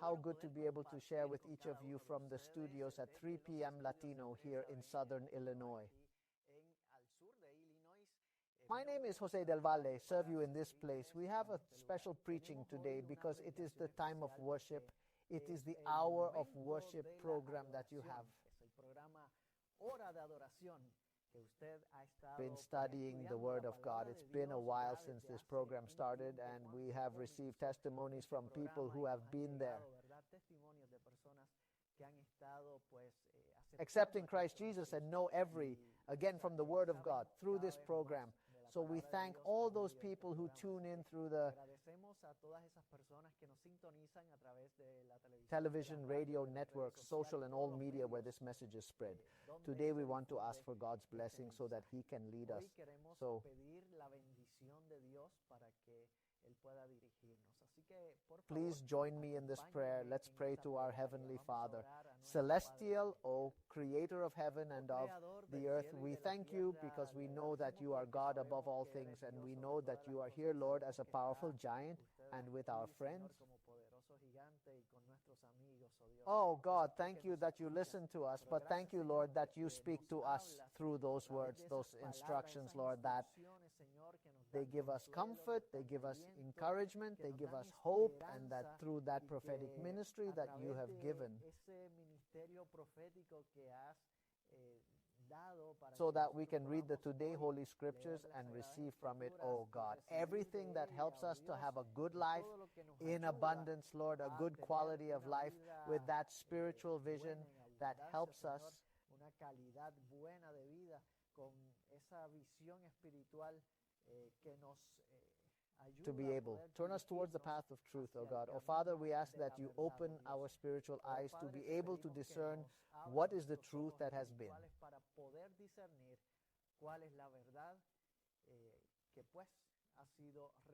how good to be able to share with each of you from the studios at 3 p.m. Latino here in Southern Illinois. My name is Jose Del Valle, serve you in this place. We have a special preaching today because it is the time of worship. It is the hour of worship program that you have been studying the Word of God. It's been a while since this program started, and we have received testimonies from people who have been there, accepting Christ Jesus and know again from the Word of God through this program. So we thank all those people who tune in through the television, radio, networks, social, and all media where this message is spread. Today we want to ask for God's blessing so that He can lead us. So please join me in this prayer. Let's pray to our Heavenly Father. Celestial, O Creator of heaven and of the earth, we thank you because we know that you are God above all things, and we know that you are here, Lord, as a powerful giant and with our friends. Oh God, thank you that you listen to us, but thank you, Lord, that you speak to us through those words, those instructions, Lord, that they give us comfort, they give us encouragement, they give us hope, and that through that prophetic ministry that you have given, so that we can read the today Holy Scriptures and receive from it, oh God, everything that helps us to have a good life in abundance, Lord, a good quality of life with that spiritual vision that helps us to be able. Turn us towards the path of truth, O God. Oh Father, we ask that you open our spiritual eyes to be able to discern what is the truth that has been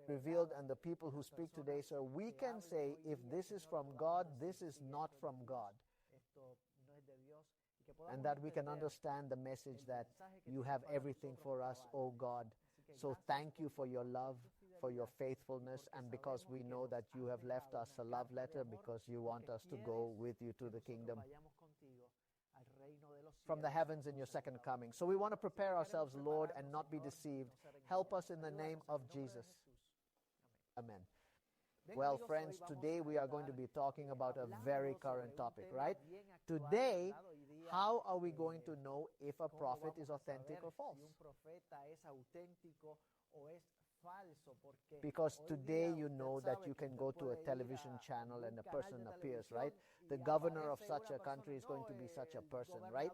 revealed, and the people who speak today, sir, we can say if this is from God, this is not from God, and that we can understand the message that you have everything for us, O God. So thank you for your love, for your faithfulness, and because we know that you have left us a love letter because you want us to go with you to the kingdom from the heavens in your second coming. So we want to prepare ourselves, Lord, and not be deceived. Help us in the name of Jesus. Amen. Well, friends, today we are going to be talking about a very current topic, right? Today, how are we going to know if a prophet is authentic or false? Because today you know that you can go to a television channel and a person appears, right? The governor of such a country is going to be such a person, right?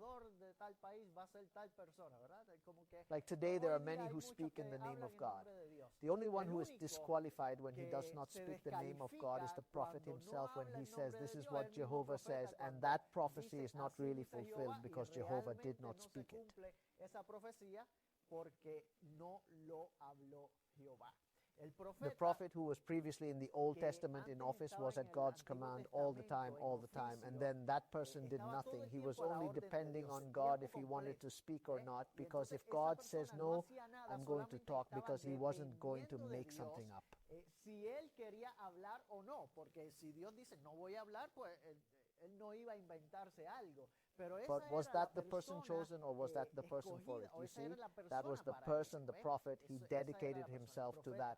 Like today there are many who speak in the name of God. The only one who is disqualified when he does not speak the name of God is the prophet himself, when he says this is what Jehovah says, and that prophecy is not really fulfilled because Jehovah did not speak it. The prophet who was previously in the Old Testament in office was at God's command all the time, and then that person did nothing. He was only depending on God if he wanted to speak or not, because if God says no, I'm going to talk, because he wasn't going to make something up. But was that the person chosen, or was that the person for it? You see, that was the person, the prophet. He dedicated himself to that.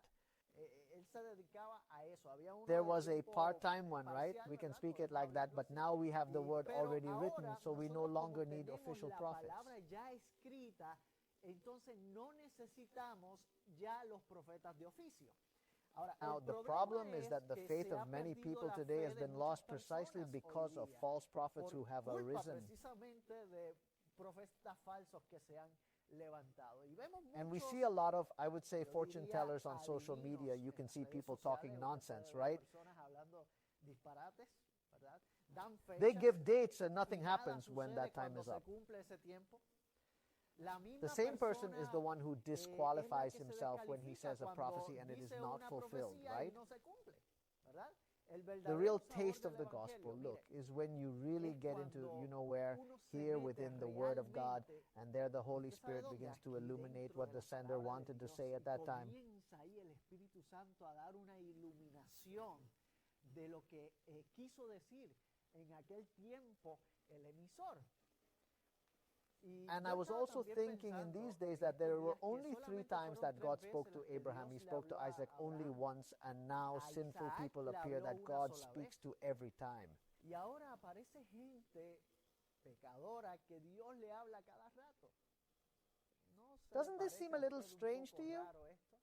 There was a part-time one, right? We can speak it like that, but now we have the word already written, so we no longer need official prophets. Now, the problem is that the faith of many people today has been lost precisely because of false prophets who have arisen. And we see a lot of, I would say, fortune tellers on social media. You can see people talking nonsense, right? They give dates and nothing happens when that time is up. The same person is the one who disqualifies himself when he says a prophecy and it is not fulfilled, right? The real taste of the gospel, look, is when you really get into, where, here within the Word of God, and there the Holy Spirit begins to illuminate what the sender wanted to say at that time. de lo que quiso decir en aquel tiempo el emisor. And I was also thinking in these days that there were only 3 times that God spoke to Abraham. He spoke to Isaac only once, and now sinful people appear that God speaks to every time. Y ahora aparece gente pecadora que Dios le habla cada rato. ¿No se Doesn't this parece seem a a little usted un strange poco to you? raro esto?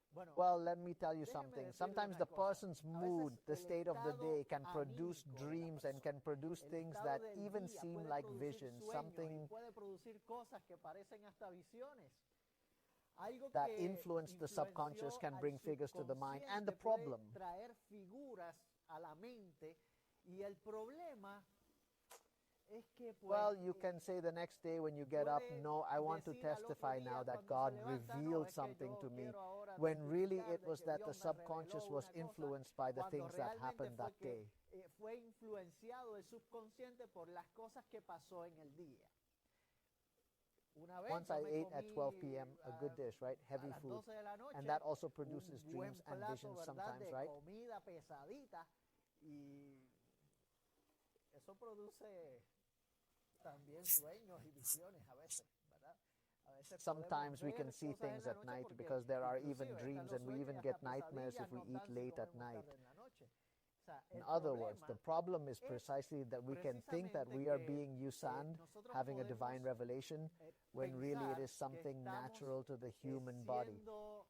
Bueno, Well, let me tell you déjeme something. decirle Sometimes una the cosa. person's A mood, veces the el state of the estado day can produce anímico de la dreams and can produce el things estado that del even día seem puede like producir visions, sueños y something puede producir cosas que parecen hasta visiones. Algo that que influence the subconscious influenció can al bring figures to the mind. And the subconsciente puede problem, traer figuras a la mente, y el problema es que pues, well, you can say the next day when you get up, puede no, I want to decir al otro testify día now that cuando God se levanta, no, revealed es que something yo to me, quiero ahora when really testificar it de was que that Dios the me subconscious reveló was una cosa, influenced by the cuando things that realmente happened fue that que, day. fue influenciado el subconsciente por las cosas que pasó en el día. Una vez Once yo I me ate at comí, 12 p.m. a good dish, right? a Heavy las food. 12 de la noche, And that also produces un buen dreams and plato, visions ¿verdad?, sometimes, de right? comida pesadita, y eso produce también sueños y visiones a veces, ¿verdad? A veces Sometimes we podemos can ver see cosas en things la at noche night porque because there are even inclusive dreams, están and los we sueños even y get hasta nightmares if pesadillas we nos eat dan si late at comemos night. tarde en la noche. O sea, In el other words, the problema problem is es precisely that we can think that we precisamente are que, being Yusan, nosotros having a divine podemos, revelation, when really it pensar is something que estamos, natural to the human body. siendo,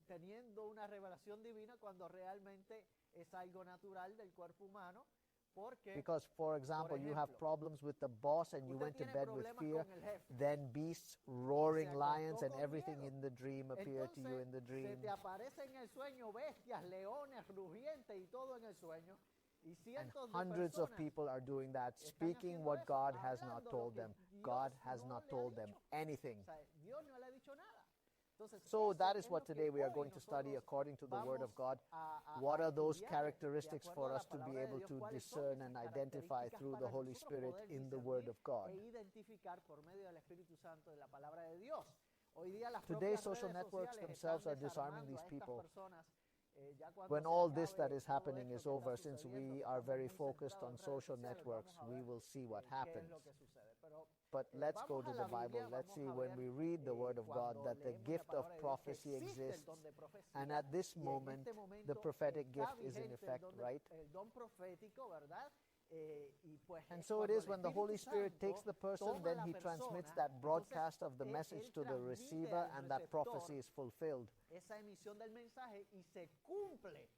teniendo una revelación divina cuando realmente es algo natural del cuerpo humano, porque Because, for example, you have ejemplo, problems with the boss and you usted went to tiene bed with problemas fear, con el jefe, then beasts, roaring se acostó lions, and con everything miedo. in the dream appear to you Entonces in the se dream. te aparece en el sueño bestias, leones, rugientes y todo en el sueño, y And cientos de hundreds of personas people are doing that, están speaking haciendo what eso, God has not hablando lo told que them. Dios God has no not le ha told them dicho. anything. O sea, Dios no le ha dicho nada. Entonces, So eso that is es what lo que today we are hoy going to study nosotros according to the Word of vamos God. a What are those estudiar characteristics de acuerdo for a la us to be palabra de able Dios, to cuáles son discern esas and identify características through the para Holy nosotros Spirit poder in the Word discernir of God? e identificar por medio del Espíritu Santo de la palabra de Dios. Hoy día las Today, propias social redes networks sociales themselves están are disarming desarmando these a estas people. personas. Ya cuando When se all this that acabe is todo happening esto is que está over, since sucediendo, we que are estamos very muy focused centrados on en redes social sociales, networks, vamos a we ver will see what qué es happens. lo que sucede. Pero But let's go vamos to a the la Bible. Biblia, Let's vamos see a when ver we read the Word of God cuando that the leemos la gift of palabra de Dios que prophecy existe el exists. don de profecía, And at this y en moment, este the momento prophetic está gift is in vigente effect, right? el don profético, ¿verdad? Y pues And so it cuando is el when the Holy Espíritu Spirit Santo takes the person, toma then la he transmits persona, that entonces broadcast of the él message to the transmite receiver, al and that receptor prophecy is fulfilled. esa emisión del mensaje y se cumple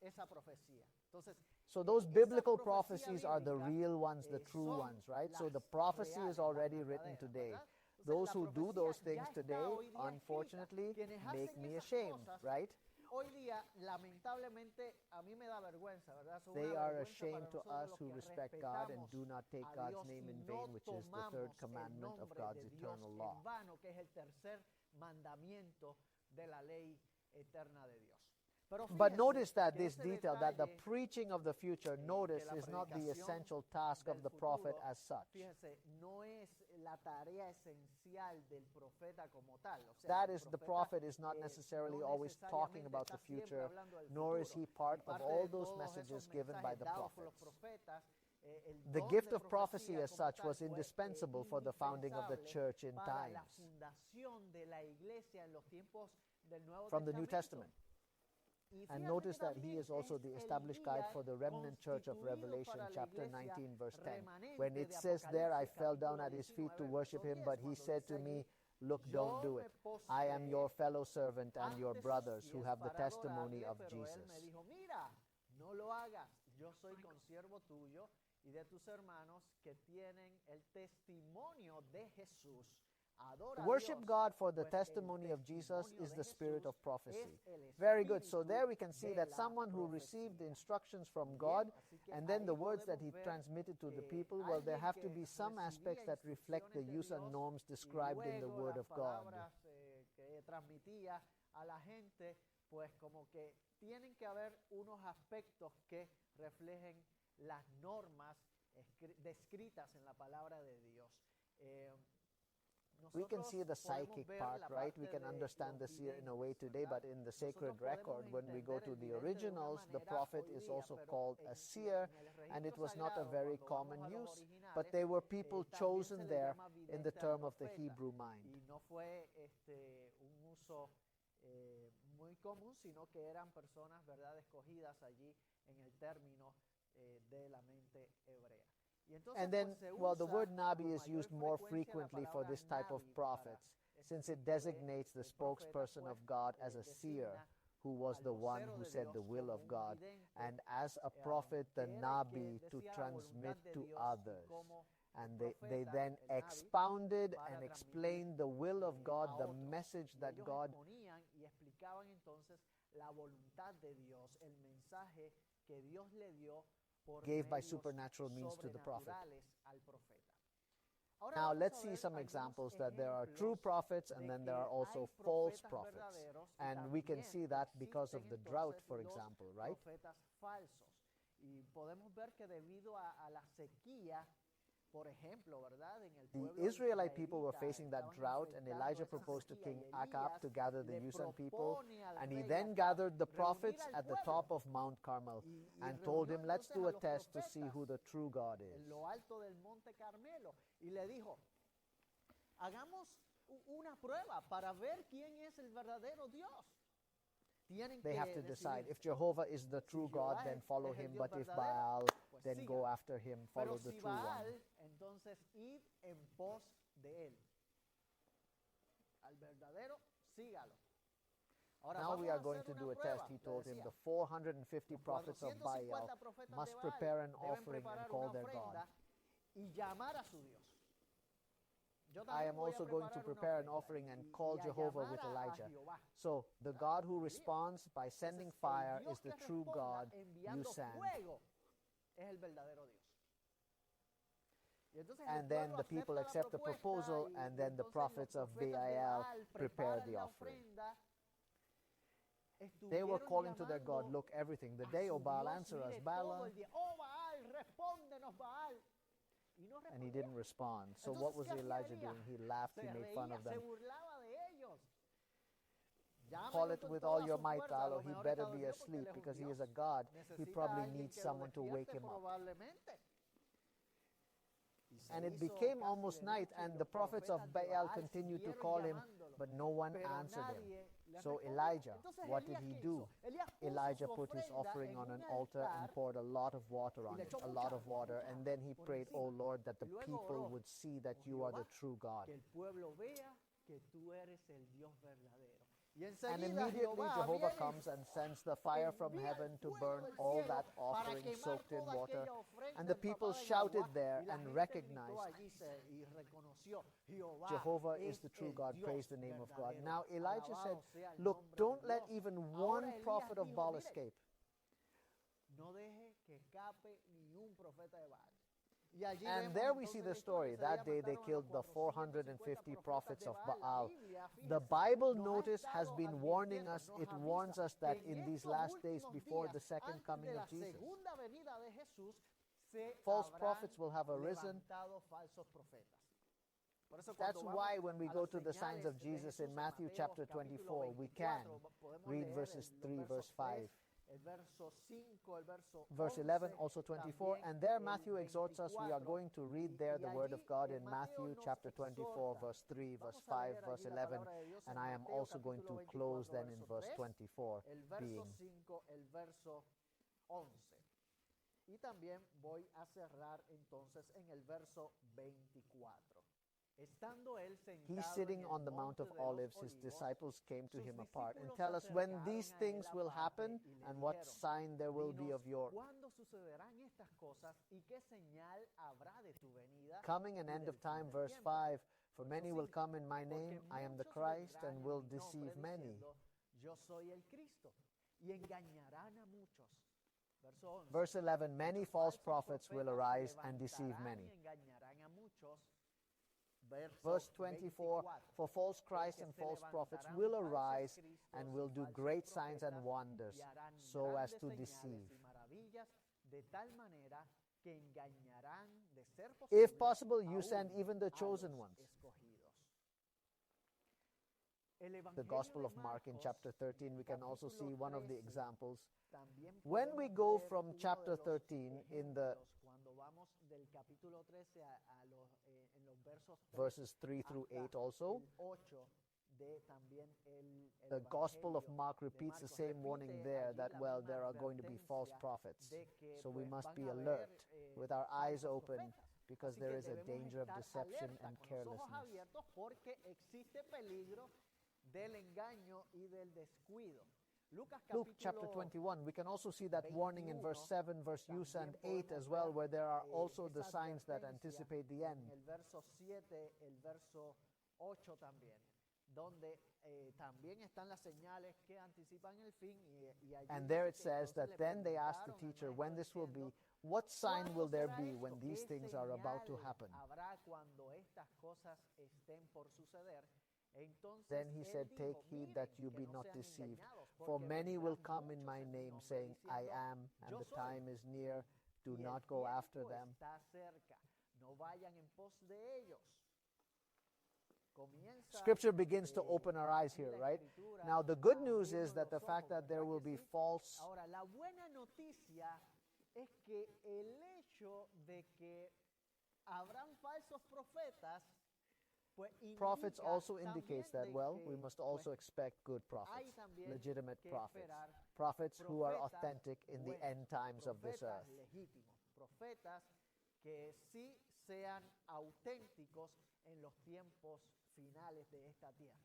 esa profecía. Entonces, So those esas biblical profecías prophecies are the bíblicas, real ones, the true son ones, right? So the las prophecy reales, is already las written verdaderas, today. ¿verdad? Entonces, Those la who do profecía those ya things está today, hoy día unfortunately, escrita. Quienes make hacen me esas ashamed, cosas, right? hoy día, lamentablemente, a mí me da vergüenza, ¿verdad? Son They una are vergüenza para ashamed to nosotros us los who que respect God and respetamos do not take a God's Dios name y in no vain, which is the third tomamos el commandment of nombre God's de Dios eternal law. en vano, que es el tercer mandamiento de la ley eterna de Dios. Pero But fíjese notice that que this ese detail, that the detalle, preaching of the future, que notice, la is not the predicación essential task of del the prophet futuro, as such. fíjese, no es la tarea esencial del profeta como tal. O sea, That el is, the profeta, prophet is not necessarily no always talking necesariamente about the está siempre future, hablando del nor is futuro. he part Y of parte all de those todos messages esos given by mensajes the dados por los prophets. profetas, el The don gift de of prophecy profecía as como such tal was fue, indispensable for the founding of the indispensable church in para la times fundación de la iglesia en los tiempos del Nuevo from the New Testamento. Testament. Y And fíjate notice que that he también is also es the el established guide día for the remnant church of constituido Revelation, para la chapter iglesia 19, verse 10. remanente When it de says there, I Apocalipsis, fell down capítulo at his feet to 19, worship verso him, but 10, he cuando said dice to me, allí, look, don't yo do me it. I am your postré fellow servant and your ante sus brothers who pies have the para testimony adorarle, of pero él me Jesus. dijo, mira, no lo hagas, yo soy consiervo tuyo y de tus hermanos que tienen el testimonio de Jesús. Adora a Worship Dios, God for the pues el testimony of Jesus testimonio is de the spirit Jesús of prophecy. es el Very good. So espíritu there we can see de that la someone who profecía. received the instructions from Bien, God así que and then ahí the words that podemos he ver transmitted to the que people, well, there alguien have to que be some recibía aspects that reflect the instrucciones de use and Dios norms y described in the luego Word las of God. palabras que transmitía a la gente, pues como que tienen que haber unos aspectos que reflejen las normas descritas en la palabra de Dios. We can see the Nosotros psychic podemos ver part, la right? parte We can de understand los this here in a way videntes, today, ¿verdad? but in the sacred Nosotros record, podemos when we go entender to el the vidente de una originals, the manera prophet hoy is día, also pero called a seer, en el and it registro was not a sagrado, very cuando common vamos a los use, but originales, they were people también se chosen le there llama in the vidente al term of the profeta, Hebrew mind. y no fue un uso muy común, sino que eran personas, ¿verdad?, escogidas allí en el término de la mente hebrea. Y entonces, And then, pues, se well, the usa word con Nabi is mayor used more frecuencia la frequently for palabra this type of Nabi prophets, para since it que designates the el profeta, spokesperson pues, of God as a seer, designa who was al the one vocero who de said Dios the will como of un God, vidente, and as a prophet, the que era el Nabi, que to decía la transmit voluntad de to Dios, y others. como el And they profeta, then el Nabi, expounded para and transmitir, explained the will of God, a the otros. message Y that ellos God exponían y explicaban entonces la voluntad de Dios, el mensaje que Dios le dio por gave by medios supernatural means to the prophet. sobrenaturales al profeta. Ahora Now, vamos let's a see ver some algunos examples that there are ejemplos true prophets and de then que there are also hay false profetas prophets. verdaderos y And we can también see that because of existen the drought, entonces for los example, right? profetas falsos. Y podemos ver que debido a la sequía, por ejemplo, ¿verdad? En el The pueblo Israelite people were israelita facing that estaban drought, and enfrentando Elijah esa proposed to sequía, King y Ahab Elías to gather the le Usan people, propone al and he rey then Acab gathered the reunir prophets al at the pueblo. top of Mount Carmel Y and told reunió him, let's entonces do a a los test to see profetas who the true God is. en lo alto del monte Carmelo y le dijo, hagamos una prueba para ver quién es el verdadero Dios. Tienen They que have to decide. decidir. If Jehovah is the true God, Jehová then es follow el him, Dios but if verdadero, Baal, pues then sigan. go after him, follow Pero the si true Baal, one. entonces id en pos de él. Al verdadero, sígalo. Ahora Now vamos we a are going hacer to una do a prueba, test. He le told him decía. the 450 Los prophets of 450 Baal profetas must de Baal prepare an deben offering and preparar call una their God. ofrenda y llamar a su Dios. Yo I también am voy a also going to prepare an una offering ofrenda and y call a Jehovah llamar with a Elijah. Jehová. So the God who responds by sending Entonces, fire el Dios is the que true responda God you enviando send. fuego es el verdadero Dios. Y entonces And el then pueblo the people acepta accept la the proposal, propuesta, and y then the entonces prophets los of profetas de Baal Baal prepare preparan the la offering. ofrenda. They were Estuvieron calling to their God, llamando look, everything. The a day, su O Baal, Dios, answer us. mire, Baal, todo el día. Oh, Baal, respóndenos, Baal. Y no and he respondía. didn't respond. So Entonces, what was ¿qué hacía Elijah Elías? doing? He laughed, he Se made fun reía, of se them. burlaba de ellos. Call Llámelo it con with toda all your su might, fuerza. A lo Lalo. He mejor better está be dormido porque asleep él es un because he Dios. is a God. He Necesita probably alguien needs que lo someone to wake despierte him up. probablemente. Y se And it hizo became casi almost de night, noche, y and los the prophets of profetas de Baal Baal continued to siguieron call him, llamándolo, but no one pero answered him. nadie le So respondía. Elijah, Entonces, what did Elías, he ¿qué do? hizo? Elías puso Elijah su put his ofrenda offering en on un an altar and altar poured a lot of water y on le it, echó a mucha lot of agua, water. mucha And then agua he por prayed, encima. oh Lord, that the Y luego people oró, would see that "Oh you are the Jehová, true God. que el pueblo vea que tú eres el Dios verdadero." Y And enseguida immediately Jehová Jehovah viene y comes and sends the fire from envía el heaven to fuego burn del all cielo that para offering quemar soaked in toda water. aquella ofrenda And the people empapada en shouted agua, there y la and gente recognized gritó allí y reconoció, Jehová Jehovah is es the true el God. Dios Praise the name of God. verdadero. Now Elijah said, Alabado sea el look, nombre don't de let Dios. even Ahora one Elías prophet of dijo, Baal "Mire, escape. no deje que escape ni un profeta de Baal." Y allí And vemos there we see entonces the la historia. story. Ese That día day they mataron a killed the los 450 prophets of La Baal. Biblia, The fíjese, Bible nos ha notice has estado been warning advirtiendo, us, nos it avisa warns us que that en in these estos last days últimos before días, the second antes coming de of la Jesus, segunda venida de Jesús, se false habrán prophets will have arisen. levantado falsos profetas. Por eso That's cuando why vamos when we a go las to the signs señales of de Jesus Jesús in Matthew Mateo, chapter capítulo 24, we can 24, podemos read leer verses los 3, verse versos 5. 3, el verso 5, el verso Verse 11, 11, also 24. también And there el Matthew exhorts us. We are 24. going to read there the word of allí God el in Mateo Matthew nos chapter 24, exhorta. verse 3, verse Vamos a 5, leer verse allí la 11. palabra de Dios And en I am Mateo, also going to capítulo close 24, then in verso verse 3, 24, el verso being 5, el verso 11. Y también voy a cerrar entonces en el verso 24. Estando él He's sentado sitting en on el the Mount monte of de los Olives. His Olivos, disciples came to sus him apart and discípulos tell us when acercaron these a él things will aparte happen y le and what dijeron, sign there will be "Dinos, of your ¿cuándo sucederán estas cosas y qué señal habrá de tu venida coming and y end del of time. fin del Verse tiempo?" 5. For Verso many will 5, come in my "Porque name. I am the muchos Christ vendrán and en will mi nombre deceive many. diciendo, yo soy el Cristo, y engañarán a muchos." Verso 11. Verse 11. Many "Muchos false falsos prophets will profetas arise se and deceive levantarán many. y engañarán a muchos. Verso Verse 24, 24, for false Christs "Porque and se false prophets levantarán will falsos arise cristos and y will do falsos great signs and profetas, wonders y harán so as grandes to señales deceive. y maravillas, de tal manera que engañarán de ser If posible possible, you aún send even the a chosen los ones. escogidos." the Gospel of Mark in chapter 13, we can also see one of the examples. También When we podemos go ver from uno chapter de los 13 in the ejemplos cuando vamos del capítulo 13 a los, en los versos 3 verses 3 through 8 hasta also, el 8 de también el the Gospel of Evangelio Mark de repeats the Marcos. same warning Repite there allí that, la well, misma there are going to be false advertencia prophets. de que, So we pues, must van be a alert haber, with our eyes falsos open profetas. because Así there que is a debemos danger of estar deception alerta, and con los ojos carelessness. abiertos, porque existe peligro del engaño y del descuido. Lucas Luke chapter capítulo 21, we can also see that warning in verse 7, verse use and 8 as well, where there are also the esa signs that advertencia anticipate the end. en el verso 7, el verso 8 también, donde también están las señales que anticipan el fin, y allí And there dice it que says entonces that le then they asked the preguntaron al teacher maestro when this will be, diciendo, what sign will ¿cuándo there será be when esto? these ¿Qué things are about to señal happen? habrá cuando estas cosas estén por suceder? Entonces Then he él said, dijo, take heed miren that you que be no not sean deceived. engañados, For porque many will vendrán come in muchos my en mi name, nombre saying, I diciendo, am, and yo the soy. time is near. Do Y el not go after tiempo them. está cerca, no vayan en pos de ellos. Comienza, Scripture begins to open our eyes aquí here, la right? Escritura Now, the a good news is abrirnos that the los fact ojos, that there ¿verdad will que be sí? false Ahora, la buena noticia es que el hecho de que habrán falsos profetas, pues prophets indica also también indicates that, de well, que, we must pues, also expect good hay prophets, también legitimate que prophets, esperar prophets who are profetas authentic in the buenos, end times of this profetas earth. legítimos, profetas que sí sean auténticos en los tiempos finales de esta tierra.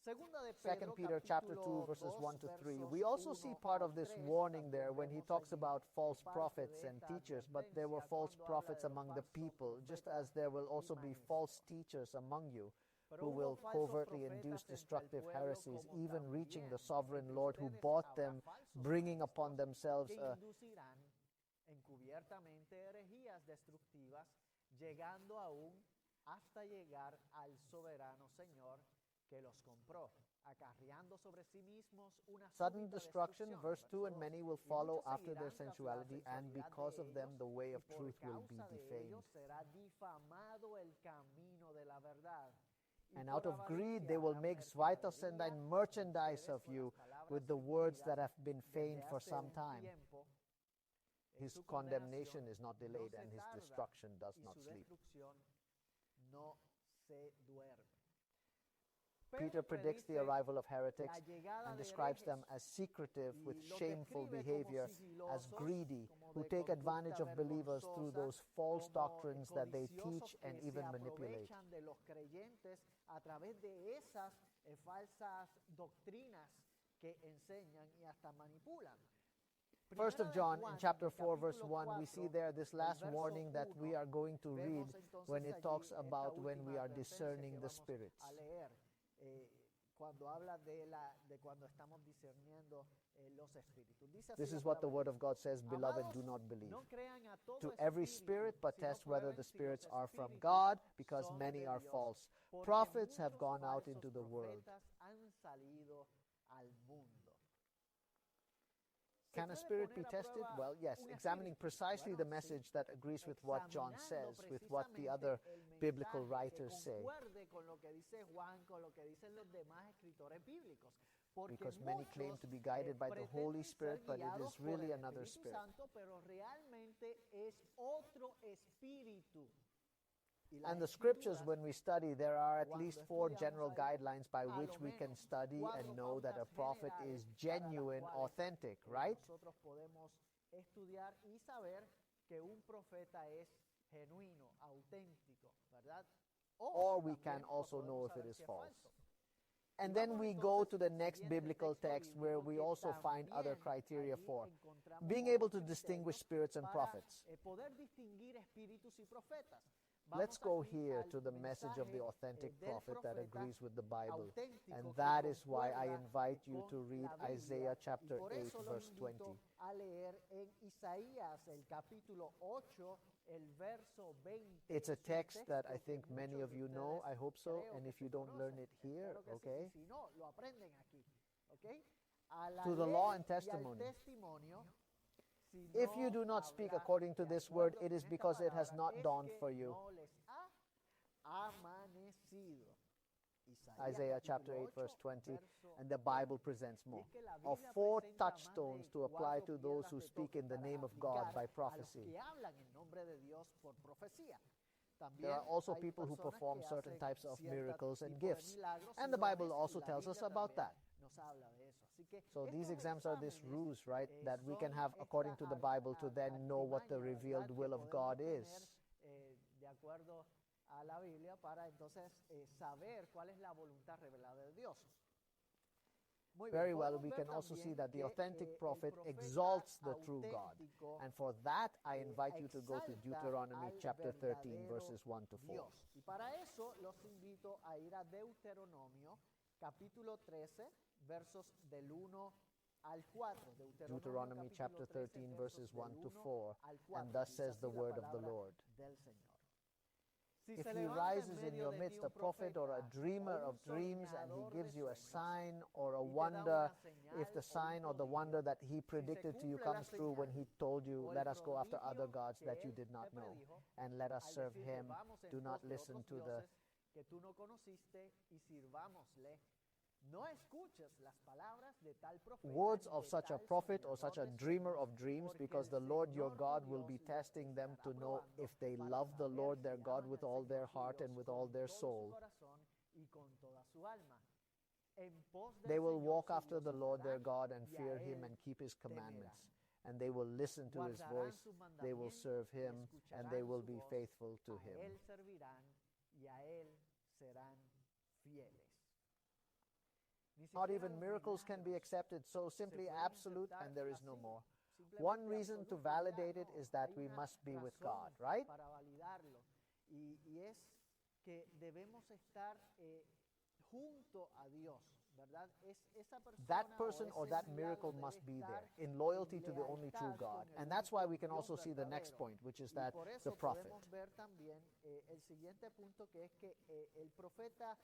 Segunda de 2 Pedro, Peter chapter 2 capítulo verses 2, 1 to 3. versos We also see 1 part al of this 3, warning there también when he vemos talks allí about false parte prophets de and esta teachers, but there were advertencia false cuando habla prophets de los among the falsos people, just profetas as there will y also be maestros. false teachers among you Pero who hubo will falsos covertly profetas induce entre el destructive pueblo, heresies, como even reaching the también sovereign entre Lord who ustedes bought habrá them, falsos bringing upon maestros themselves que a inducirán encubiertamente herejías destructivas, llegando aún hasta llegar al soberano Señor que los compró, acarreando sobre sí mismos una sudden súbita destruction, destrucción. verse 2, Verso and 2. many will Y follow muchos after their seguirán tras la sensuality, and sensualidad because de of them ellos, the way y of por truth will be causa de defamed. ellos será difamado el camino de la verdad. Y And por out of greed they avaricia will harán make mercadería and merchandise de of ustedes you con las palabras with the words that have been fingidas feigned desde for hace some un time. tiempo. His Su condemnation condenación is not no delayed, se and his tarda, destruction does y not su sleep. destrucción no se duerme. Peter predicts the predice arrival of heretics la llegada and de describes them herejes as secretive, y with los shameful describe como behavior, as sigilosos, greedy, como who de take conducta advantage of believers through vergonzosa, those false como doctrines that they codiciosos teach and que even se manipulate. aprovechan de los creyentes a través de esas falsas doctrinas que enseñan y hasta manipulan. First of Primera de John, in Juan, chapter en el 4, verse capítulo 1, we see 4, there this el last verso warning that we 1, are going to read vemos entonces when it allí talks esta about when we última are advertencia discerning que the vamos spirits. a leer, cuando habla de cuando estamos discerniendo los espíritus. Dice así This la is what the palabra Word de of God says, Beloved, Amados, do not believe no crean a todo to every espíritu, spirit, but sino test whether prueben the si los spirits are from espíritus God, because son many de are Dios, false. porque Prophets have muchos gone out falsos into the world. profetas han salido al mundo. Can a spirit be tested? Well, yes, examining precisely the message that agrees with what John says, with what the other biblical writers say. Con lo que dice Juan, con lo que dicen los demás escritores bíblicos. Because many claim to be guided by the Holy Spirit, but it is really another spirit. Santo, pero realmente es otro espíritu. And the scriptures, when we study, there are at least 4 general guidelines by which we can study and know that a prophet is genuine, authentic, right? Nosotros podemos estudiar y saber que un profeta es genuino, auténtico, ¿verdad? Or we can also know if it is false. And then we go to the next biblical text where we also find other criteria for being able to distinguish spirits and prophets. Poder distinguir espíritus y profetas. Let's go here to the message of the authentic prophet that agrees with the Bible. And that is why I invite you to read Isaiah chapter 8, verse 20. A leer en Isaías el capítulo 8, el verso 20. It's a text that I think many of you know, I hope so, and if you don't learn it here, okay? Si no, lo aprenden aquí, okay? To the law and testimony. If you do not speak according to this word, it is because it has not dawned for you. Isaiah chapter 8, verse 20, verso and the Bible presents more. es que la Of Biblia 4 presenta más touchstones de to apply 4 to those piedras who de speak toque in the para name of God aplicar by a los prophecy. que hablan en nombre de Dios por profecía. There También are also hay people who personas perform que certain hacen types of cierta miracles and tipo de gifts. milagros y And the dones, Bible y also la tells us Biblia about también that. nos habla de eso. Así que So these estos exams are these exámenes, rules, right, that we can son have according to esta the Bible to then know what the artimaña, revealed ¿verdad?, will que of podemos God tener, is. de acuerdo a la Biblia para entonces saber cuál es la voluntad revelada de Dios. Muy bien, Very well, podemos we ver can also see también that the que, authentic el prophet profeta exalts the true God. auténtico, And for that, I invite you to go to exalta Deuteronomy al chapter 13, verdadero verses 1 to 4. Dios. Y para eso los invito a ir a Deuteronomio capítulo 13, versos del 1 al 4. Deuteronomy chapter 13, verses 1 to 4. And thus Dice says así the la word of the palabra Lord. del Señor. Si If se he levanta en rises in medio your de midst ti a un prophet or a profeta dreamer o un of dreams, and he soñador gives de you a sueños, sign or a y te da wonder, una if the señal o sign un or the prodigio, wonder that he si se predicted to you cumple la comes true when señal he told you, o el let us go after other prodigio gods que that you él did not te know, predijo, and let us al serve decirte, him, vamos en do not pos de listen otros to the dioses que tú no conociste y sirvámosle. No escuches las palabras de tal profeta words ni of de such a tal prophet or soñador such a de dreamer sueños, of dreams, porque because el the Lord your Señor tu God will Dios be los testing them estará to know probando if they para love the saber Lord si their God aman with al all Señor their su heart Dios and with con all their todo su soul. corazón y con toda su alma. En pos del They will Señor walk su after Dios the Lord their andarán God and y a fear him él and keep his temerán. commandments. And they will listen to his Guardarán voice, sus they will mandamientos serve y him, and they escucharán will su be voz. faithful to A him. él servirán y a él serán fieles. Ni Not siquiera even los miracles can be milagros accepted so se simply pueden absolute aceptar and there is no así, more. simplemente One reason to absoluto y ya. validate it No, is that hay we una must be with razón God, right? para validarlo y es que debemos estar junto a Dios, ¿verdad? Es esa persona That person o or ese that enviado miracle debe must be estar there in loyalty en to the only true lealtad God. con el And that's why único we can Dios also see the next verdadero. point, which is Y that por the eso prophet. podemos ver también el siguiente punto, que es que el profeta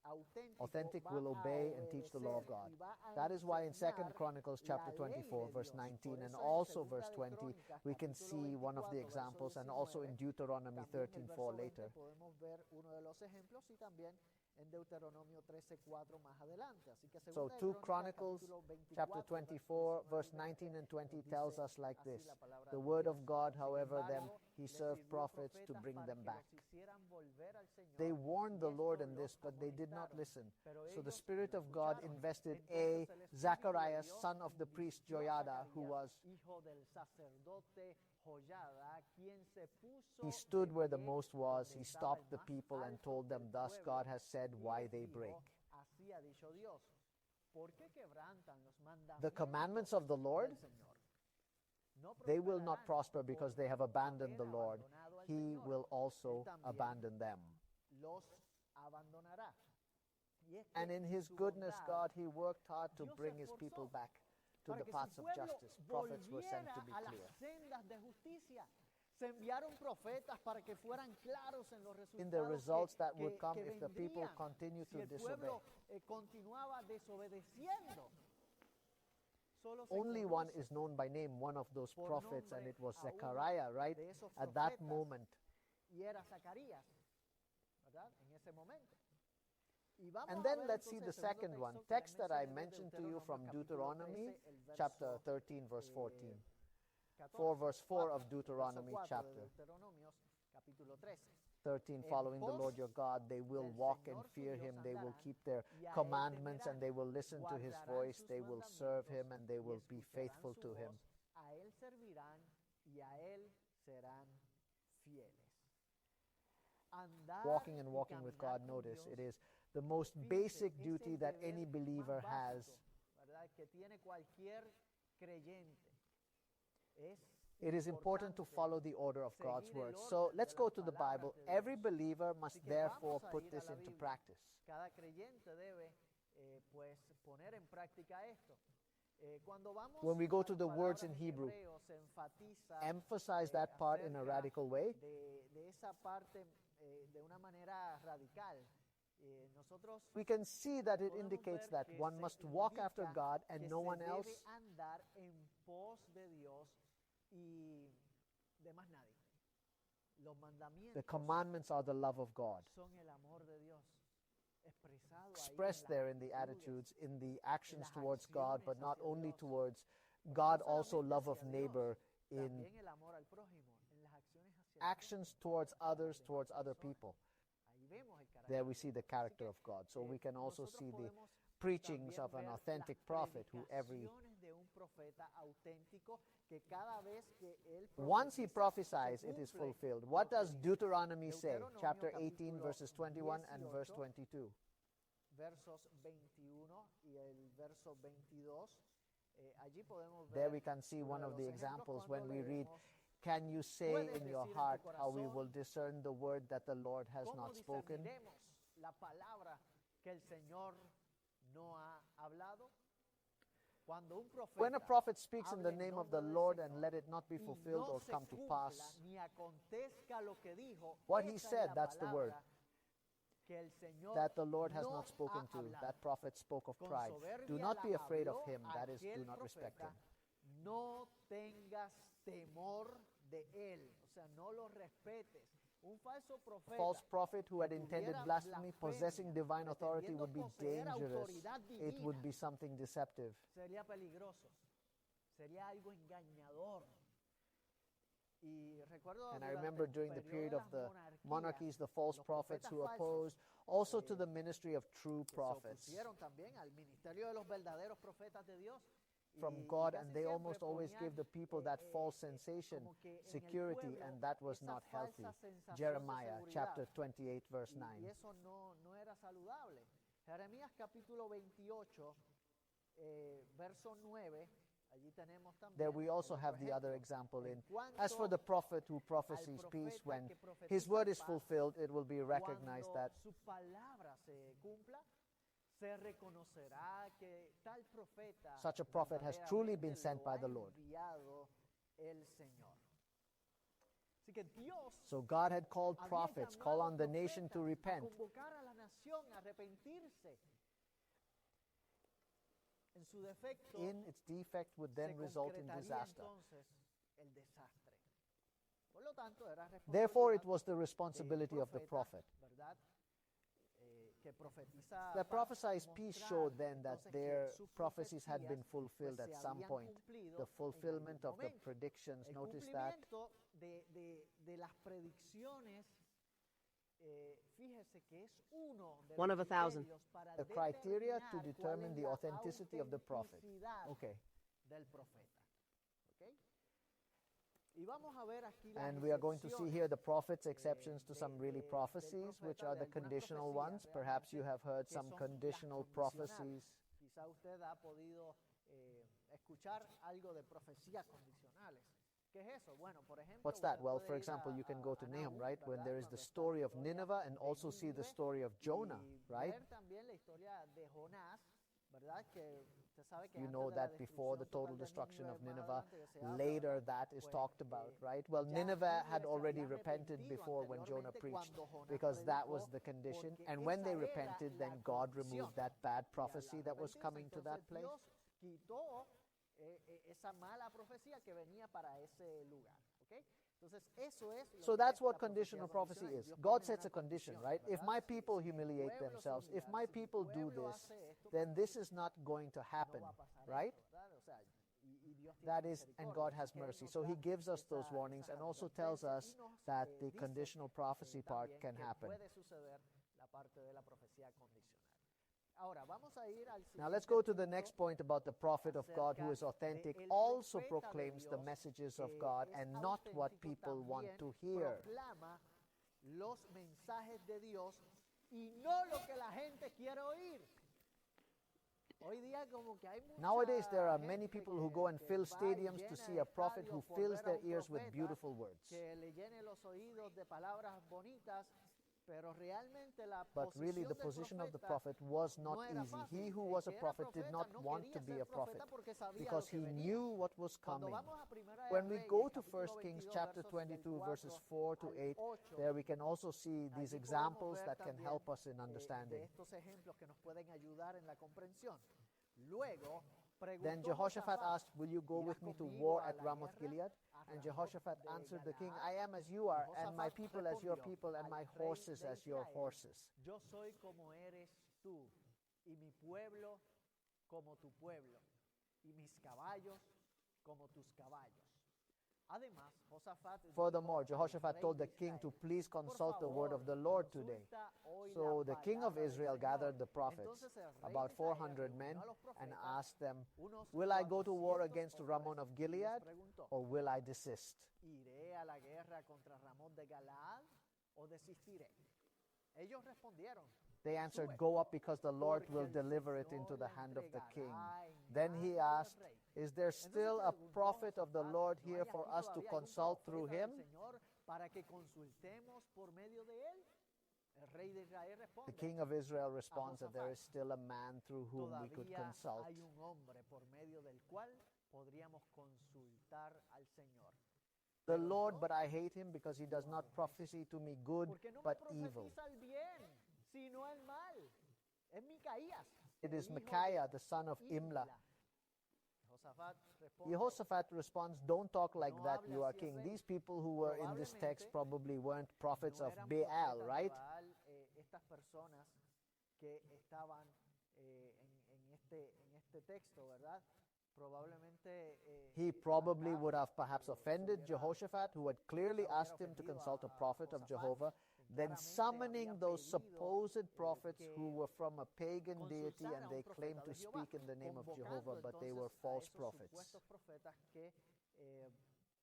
auténtico Authentic va will a obey and teach the law of obedecer God. y va a That is why in 2 enseñar Chronicles chapter la ley 24, de verse Dios. 19, Por and eso en also Segunda verse de 20, Crónicas, we can capítulo see one of the 24, examples, verso and also 19, in Deuteronomy también 13, el 4 verso 20 later. podemos ver uno de los ejemplos y también en Deuteronomio 13:4 más adelante. Así que So Segunda de 2 Crónicas, Chronicles capítulo 24, chapter 24, verse 19 and 20 tells us like así this. la palabra The de word Dios. of God, Sin however, them embargo, he le served sirvió prophets to profetas bring para them que back. los hicieran volver al Señor, They warned y the Lord estos in los this, but they did not amonestaron. listen. Pero So the ellos Spirit no of God escucharon. invested Entonces a el Espíritu de Zacharias, Dios son of the priest invistió a Joiada, who Zacarías, was hijo del sacerdote Joiada, quien se puso he stood de where the pie most was. donde He estaba stopped el the más people and alto told them, del thus pueblo, God has said y why les they dijo, break. así ha dicho Dios, ¿por qué quebrantan los The commandments mandamientos of the Lord, del Señor? No they will not prosperarán prosper because por they have abandoned the haber Lord. abandonado al He Señor. will also Él también abandon them. los abandonará. Y es And que in en his su goodness, bondad, God, he worked hard to Dios se bring his esforzó people back to para the que paths su of pueblo justice. Prophets were sent volviera to be a las clear. sendas de justicia. Se enviaron profetas para que fueran claros en los In the results that would come que if the people vendrían continue si to el disobey. pueblo continuaba desobedeciendo. Solo se Only one conoce is known by name, one of those por prophets, and nombre it was a uno Zechariah, right? de esos At that profetas, moment. y era Zacarías, ¿verdad? En ese momento. Y vamos And a then ver let's see entonces the el segundo second one, texto que text that I les mentioned to mencioné you de from Deuteronomy, 13, el verso, chapter 13, verse 14. 14, 4 verse 4 of verso Deuteronomy 4 de chapter Deuteronomios, capítulo 13. 13, following the Lord your God, they will del walk and Señor su fear Dios him, they will andarán, keep their y a él commandments, and temerán, they will listen to his guardarán voice, sus they will serve him, mandamientos, and they y will be escucharán faithful su to him. voz, a él servirán y a él serán fieles. Andar Walking and y walking with caminar God, con notice, Dios, it is the most fíjense, basic es duty el that deber any más believer has. básico, ¿verdad?, que tiene cualquier creyente. Es It is important to importante follow the order of God's seguir el word. orden So de let's las go to the palabras Bible. de Dios. Every believer must Así que therefore vamos a put ir a this la into Biblia. practice. Cada creyente debe pues poner en práctica esto. Cuando vamos When we go a to las the words palabras in en Hebrew, hebreo, se enfatiza emphasize that part in a acerca radical way. de esa parte de una manera radical. Nosotros We can see that it podemos indicates ver that que one se must walk after indica God and que no se one debe else. andar en pos de Dios y de más nadie. Los The mandamientos commandments are the love of God. son el amor de Dios. expresado ahí expressed there in the actitudes, attitudes, in the actions las towards God, acciones but not hacia only Dios. towards No God, also solamente love of hacia Dios, neighbor in también el amor al prójimo, en las acciones hacia el actions towards others, demás towards other personas. people. Ahí vemos el carácter There we de see Dios. the character Así of God. So que, we can also nosotros see the podemos preachings también of an ver authentic las prophet who every predicaciones de un profeta auténtico que cada vez que él once he profetiza, prophesies, se it is cumple fulfilled. lo What que does dice. Deuteronomy say? Deuteronomio Chapter 18, capítulo verses 21 and verse 18, 22. versos 21 y el verso 22. Allí podemos There ver we can see uno one de of los the ejemplos examples cuando when we read, leemos "Can you say puedes in your decir en tu heart how we corazón, will discern the word that the Lord has ¿cómo not spoken?" discerniremos la palabra que el Señor no ha hablado? Cuando un When a profeta prophet speaks in hable the en name of nombre the del Lord Señor and let it not be y fulfilled no or se come to cumpla pass, ni acontezca lo que dijo, what he esa es said, la that's the word palabra que el Señor that the Lord has no not spoken ha to. hablado. That prophet spoke of Con pride. Do soberbia not la be afraid of habló him. That is, do aquel not respect profeta, him. no tengas temor de él, o sea, no lo respetes. Un falso A profeta, false prophet who had que intended tuviera blasphemy, possessing blasfemia, divine authority, would be poseer dangerous. autoridad It divina, would be something deceptive. sería peligroso, sería algo engañador. Y recuerdo And I durante remember el during the periodo period de of las the monarquías, monarchies, the false los prophets profetas who falsos, opposed also to eh, the ministry of true que se prophets opusieron también al ministerio de los verdaderos profetas de Dios. from Y God, casi and they siempre almost always ponían, give the people that false sensation, como que en el security, pueblo and that was esa not healthy. falsa sensación de Jeremiah seguridad. chapter 28, verse Y 9. eso no era saludable. Jeremías capítulo 28, verso 9, allí tenemos también. There we also otro have the other ejemplo. example En in, as for the prophet who prophesies al peace, profeta when que profetiza his word is paz, fulfilled, it will be recognized cuando that su palabra se cumpla, se reconocerá que tal profeta such a prophet has truly been sent lo by ha the Lord. enviado el Señor. Así que Dios So God had called había prophets, llamado call a on the nation to profetas repent. a convocar a la nación a arrepentirse. En su defecto, In its defect would then se result in concretaría disaster. entonces el desastre. Por lo tanto, era Therefore, it responsabilidad was the del responsibility of the prophet. ¿verdad? Que profetiza The paz, prophesied peace mostrar showed then that entonces their que sus prophecies had been profecías, fulfilled pues, at se some habían point. cumplido The en fulfillment algún of the momento. predictions, El notice that. cumplimiento de las predicciones, fíjese que es uno de One los of a thousand. criterios para The criteria to determinar determine cuál es the la authenticity of the prophet. autenticidad Okay. del profeta. ¿Ok? Y vamos a ver aquí las And we are going to see here the prophets' exceptions to de- some really del prophecies, which profeta, are de the algunas conditional profecías ones. Perhaps you realmente have heard que some son las conditional condicionales. prophecies. Quizá usted ha podido escuchar algo de profecías condicionales. ¿Qué es eso? Bueno, por ejemplo, What's that? usted Well, puede for ir example, you can go to a Nahum, Nahum, right? When ¿verdad? there is the Donde está story la of historia Nineveh and de also see the Nínive, story of Jonah, y right? ver también la historia de Jonás, ¿verdad? Que usted sabe que You antes know de la that before the destrucción total total de destruction of Nínive, más Nineveh, adelante que se habla, later ¿verdad? that is Pues, talked about, right? Well, ya Nineveh Nínive had se already había repented arrepentido before when Jonah anteriormente preached, cuando Jonás because that was predicó, the condition. porque And when they esa era repented, la then God condición. removed that bad Y al prophecy that was arrepentirse, coming to that entonces place. Dios quitó esa mala profecía que venía para ese lugar. ¿Ok? Entonces, eso es lo So que that's es what la profecía conditional prophecy condicional. is. Dios God pone sets una a condition, condición, right? If ¿verdad? my people Si mi humiliate pueblo se themselves, if humillara, my si mi people do pueblo this, hace esto, then pues this is not going to happen, no va a pasar right? esto, ¿verdad? O sea, y Dios tiene That is, and misericordia. God Así has que Él mercy. nos So He da gives us those esa- warnings esas and also tells advertencias us y nos, that the dice, conditional prophecy part también can que happen. puede suceder la parte de la profecía condicional. Ahora, vamos a ir al Now let's siguiente go to the punto next point about the prophet of God who is acerca authentic, de el also profeta de proclaims the Dios messages of que God es and not what auténtico, people want también to hear. proclama los mensajes de Dios y no lo que la gente quiere oír. Hoy día como que hay mucha Nowadays, there are gente many people who que- go and que fill va y stadiums to llena see a prophet who estadios por fills ver a their un ears with profeta beautiful words. que le llene los oídos de palabras bonitas, pero realmente la But really, the posición position del of the profeta prophet was not no era easy. fácil. He who El was a que era prophet did profeta not no want quería to be ser a prophet profeta porque sabía because lo que he venía. knew what was Cuando coming. vamos a Primera de When we Reyes, go to capítulo 1 Kings 22, chapter versos 22, del verses 4 4 to al 8, 8, there we can also see these allí podemos examples ver that can también, help us in de understanding. estos ejemplos que nos pueden ayudar en la comprensión. Luego, Then Jehoshaphat asked, "Will you go with me to war at Ramoth Gilead?" And Jehoshaphat answered the king, "I am as you are, and my people as your people, and my horses as your horses." Yo soy como eres tú, y mi pueblo como tu pueblo, y mis caballos como tus caballos. Además, Josafat dijo Furthermore, al Jehoshaphat rey told de the king to Israel, please "Por consult the word favor, of the Lord today. consulta hoy So la the king of palabra del Israel Señor." gathered the prophets, Entonces el rey about de Israel 400 reunió men, a los and profetas, asked them, unos "Will I go to war 400 against hombres, Rammon of y les Gilead, preguntó, or will I desist?" ¿iré a la guerra contra Ramón de Galaad o desistiré? Ellos respondieron, They answered, "Sube, "Go up, because the Lord porque will el deliver it Señor into the la hand of the king." entregará en Then he mano del asked, rey." "Is there still a Entonces preguntó prophet of the Josafat, Lord "¿No here hay for aquí us to todavía algún consult through profeta del him?" Señor para que consultemos por medio de él? El rey de Israel The responde, king of Israel responds that there Josafat, is still a man through whom we could "Todavía consult. hay un hombre por medio del cual podríamos consultar al Señor. The Pero Lord, yo, but I hate him because he does not prophesy to me good, ¿por qué no me but evil. profetiza el bien, sino el mal? Es Micaías, It el is hijo Micaiah, de the son of Imla. Josafat responde, Jehoshaphat responds, "Don't talk like "No that, hable you are así el king." rey. These people who were in this text Probablemente probably weren't prophets no of eran Baal, profetas right? de Baal, estas personas que estaban en este texto, ¿verdad? Probablemente He probably would have perhaps offended Jehoshaphat, who had clearly asked him to consult a prophet of Jehovah, then summoning those supposed prophets who were from a pagan deity and they claimed to speak in the name of Jehovah, but they were false prophets. Supuestos profetas que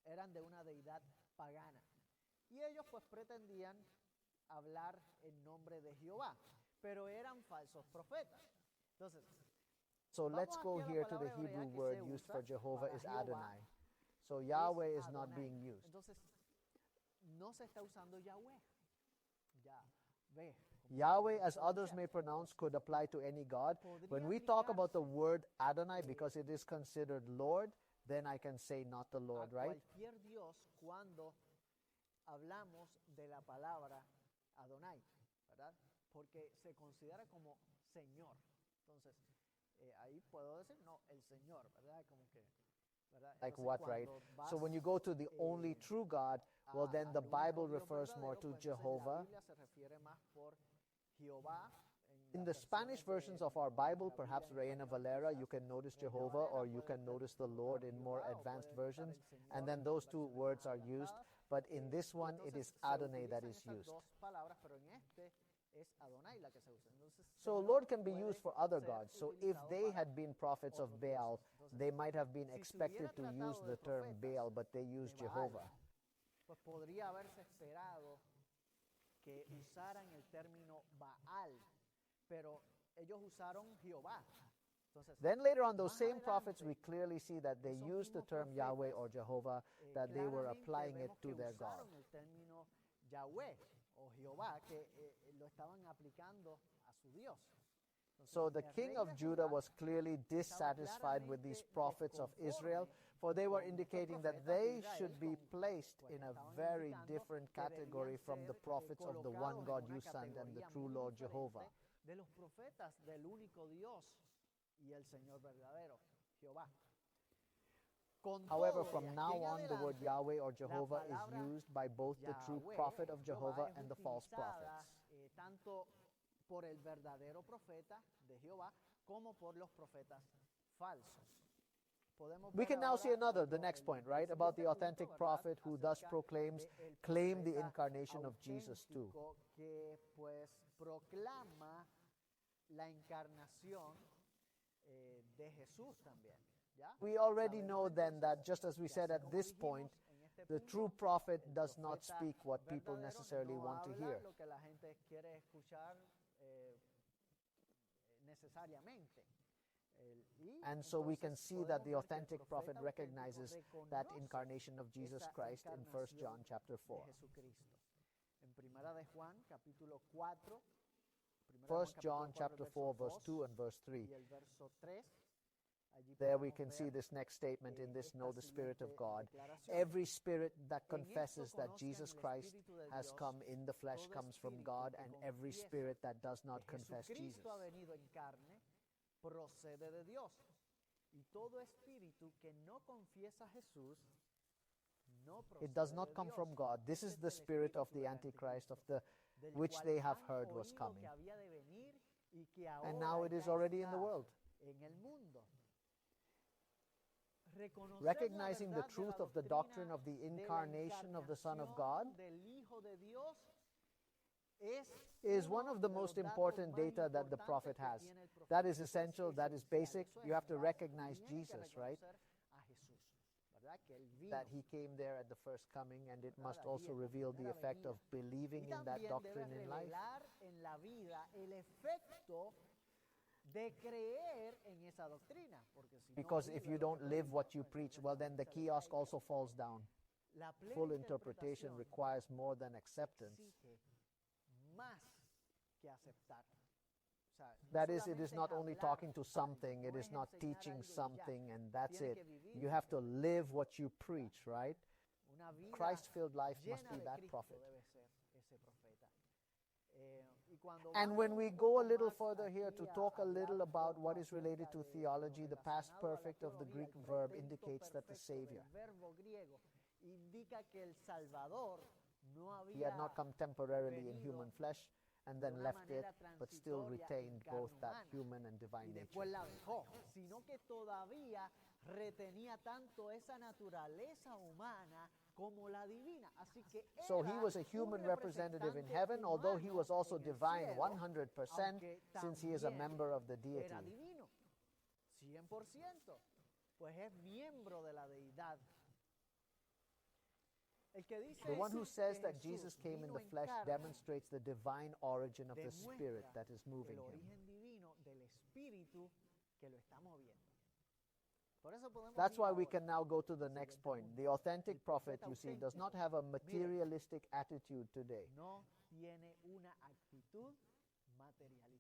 eran de una deidad pagana. Y ellos pues pretendían hablar en nombre de Jehová, pero eran falsos profetas. Entonces, So vamos let's go aquí a la here to the palabra Hebrew hebrea que word se used usa for Jehovah para is Jehová, Adonai. So Yahweh is not Adonai. being used. Entonces, no se está usando Yahweh. Yahweh. Yahweh, as others may pronounce, could apply to any God. When we talk about the word Adonai, because it is considered Lord, then I can say not the Lord, A right? cualquier Dios cuando hablamos de la palabra Adonai, ¿verdad? Porque se considera como Señor. Entonces, ahí puedo decir, no, el Señor, ¿verdad? Como que, ¿verdad? Like Entonces, what, right? cuando So vas, when you go to the only true God, well, then the al único Bible Dios refers more verdadero, to pues, entonces Jehovah. La Biblia se refiere más por Jehová. In las the Spanish versiones versions of our Bible, la Biblia perhaps en Reina español, Valera, quizás, you can notice Reina Jehovah, Valera or you puede can notice the colocar Lord in more Jehová, o advanced puede colocar versions, el Señor and then en those two versiones words más are used. adaptadas. But in this Y one, it entonces is se Adonai that utilizan is esas used. dos palabras, pero en este es Adonai la que se usa. Entonces, So Señor Lord can be puede used for other ser gods. So if utilizado they para had been prophets of otros Baal, dioses. Entonces, they might have been si se expected hubiera to use tratado the de term profetas Baal, but they used de Baal, Jehovah. pues podría haberse esperado que usaran el término Baal, pero ellos usaron Jehová. Entonces, Then later on, those más same prophets, adelante, we clearly see that they esos used the mismos term Yahweh profetas, or Jehovah, that they were claramente applying it vemos to que their God. usaron el término Yahweh o Jehová, que lo estaban aplicando a su Dios. Entonces, So the el king rey of de Judah Judá was clearly estaba dissatisfied with these claramente prophets of Israel, desconforme for they were con estos indicating that profetas de they Israel, should be placed pues, in a estaban very indicando different que debían category from the ser, prophets of the one colocados God en una you sent and the categoría true muy Lord diferente Jehovah. de los profetas del único Dios y el Señor verdadero, Jehová. Con However, todo, de from aquí now en on, the word adelante, Yahweh or la Jehovah is palabra used by both the true Yahweh, prophet of Jehová, Jehovah es and the false utilizada, prophets. tanto por el verdadero profeta de Jehová como por los profetas falsos. Podemos We ver can now see ahora another, the el- next el point, right? siguiente About the punto, authentic ¿verdad? prophet who thus Acerca proclaims, del claim the profeta incarnation of Jesus too. auténtico que pues proclama la encarnación de Jesús también. ¿Ya? We already Sabemos know then entonces that, just as we que said así at como this dijimos, point, en este the punto, true prophet el does not profeta speak what people verdadero necessarily no want to habla hear. lo que la gente quiere escuchar necesariamente. And so we can Entonces see that podemos the ver que el authentic prophet profeta recognizes auténtico that reconoce incarnation of Jesus esa Christ in 1 John encarnación chapter 4. de Jesucristo. En Primera de Juan, capítulo 4, 1 John chapter 4, verse 2 and verse 3. y el verso 3, allí There we podemos can see ver, this next statement in this esta Know the Spirit of siguiente God. declaración. Every spirit that En esto confesses that conozcan Jesus el Christ Espíritu de has Dios, come in the flesh todo comes from espíritu God, que and every confiesa spirit that does not que confess Jesus. Jesucristo ha venido en carne procede de Dios. Y todo espíritu que no confiesa a Jesús no It does procede not de come Dios. from God. This is Este the es el spirit of espíritu the del Antichrist, of anticristo, the del which cual they have han heard was oído coming. que había de venir y que And ahora now it is ya already in the está world. en el mundo. Reconocer Recognizing la the verdad de truth la of the doctrine of the de la incarnation of the Son of God encarnación del Hijo de Dios is uno one of the de most los datos important más data that the importantes prophet que has. tiene el profeta. That is Eso essential, that is esencial, basic. eso es You have to básico. recognize Tiene que Jesus, right? reconocer a Jesús, ¿verdad? Que él vino, That he came there at the first coming, and it ¿verdad? must Allí also en la reveal the primera effect of venida. believing Y in that también debe doctrine in life. revelar en la vida el efecto de creer en esa doctrina, porque si Because no if vive you lo don't que live predica, what you pues preach, entonces well, la then the gente se le kiosk cae. also falls down. La plena Full interpretation interpretación requires more than acceptance. exige más que aceptar. O sea, no That is, it is solamente not only hablar talking to algo, something, it no is es not enseñar teaching algo y ya. something, and that's Tiene it. que vivir You lo have que to live what you preach, right? una vida Christ-filled life must llena be de that Cristo prophet. debe ser ese profeta. Y cuando And vamos when we un go a poco little más further here aquí to a talk a hablar little un about poco what is acerca related to de theology, lo the past relacionado a la perfect of the teología, Greek el verb pretérito indicates that the perfecto del Savior, verbo griego indica que el Salvador no he had había not come temporarily in venido human flesh and de then una left it, manera but still transitoria en retained carne both that humana human and divine y nature. después la dejó, sino que todavía retenía tanto esa naturaleza humana como la divina. Así que So he era was a un human representative in representante heaven, although he was humano also en el divine cielo, 100%, aunque since he is a también member of the deity. era divino, 100%, pues es miembro de la deidad. El que dice The one who says que that Jesús Jesus came in vino the en flesh carne, demonstrates the divine origin of the demuestra Spirit that is moving el him. origen divino del espíritu que lo está moviendo. Por eso podemos That's ir why we ahora can now go to the al next siguiente point. punto. The authentic El prophet, profeta you see, does not auténtico, have a mire, materialistic attitude today. no tiene una actitud materialista.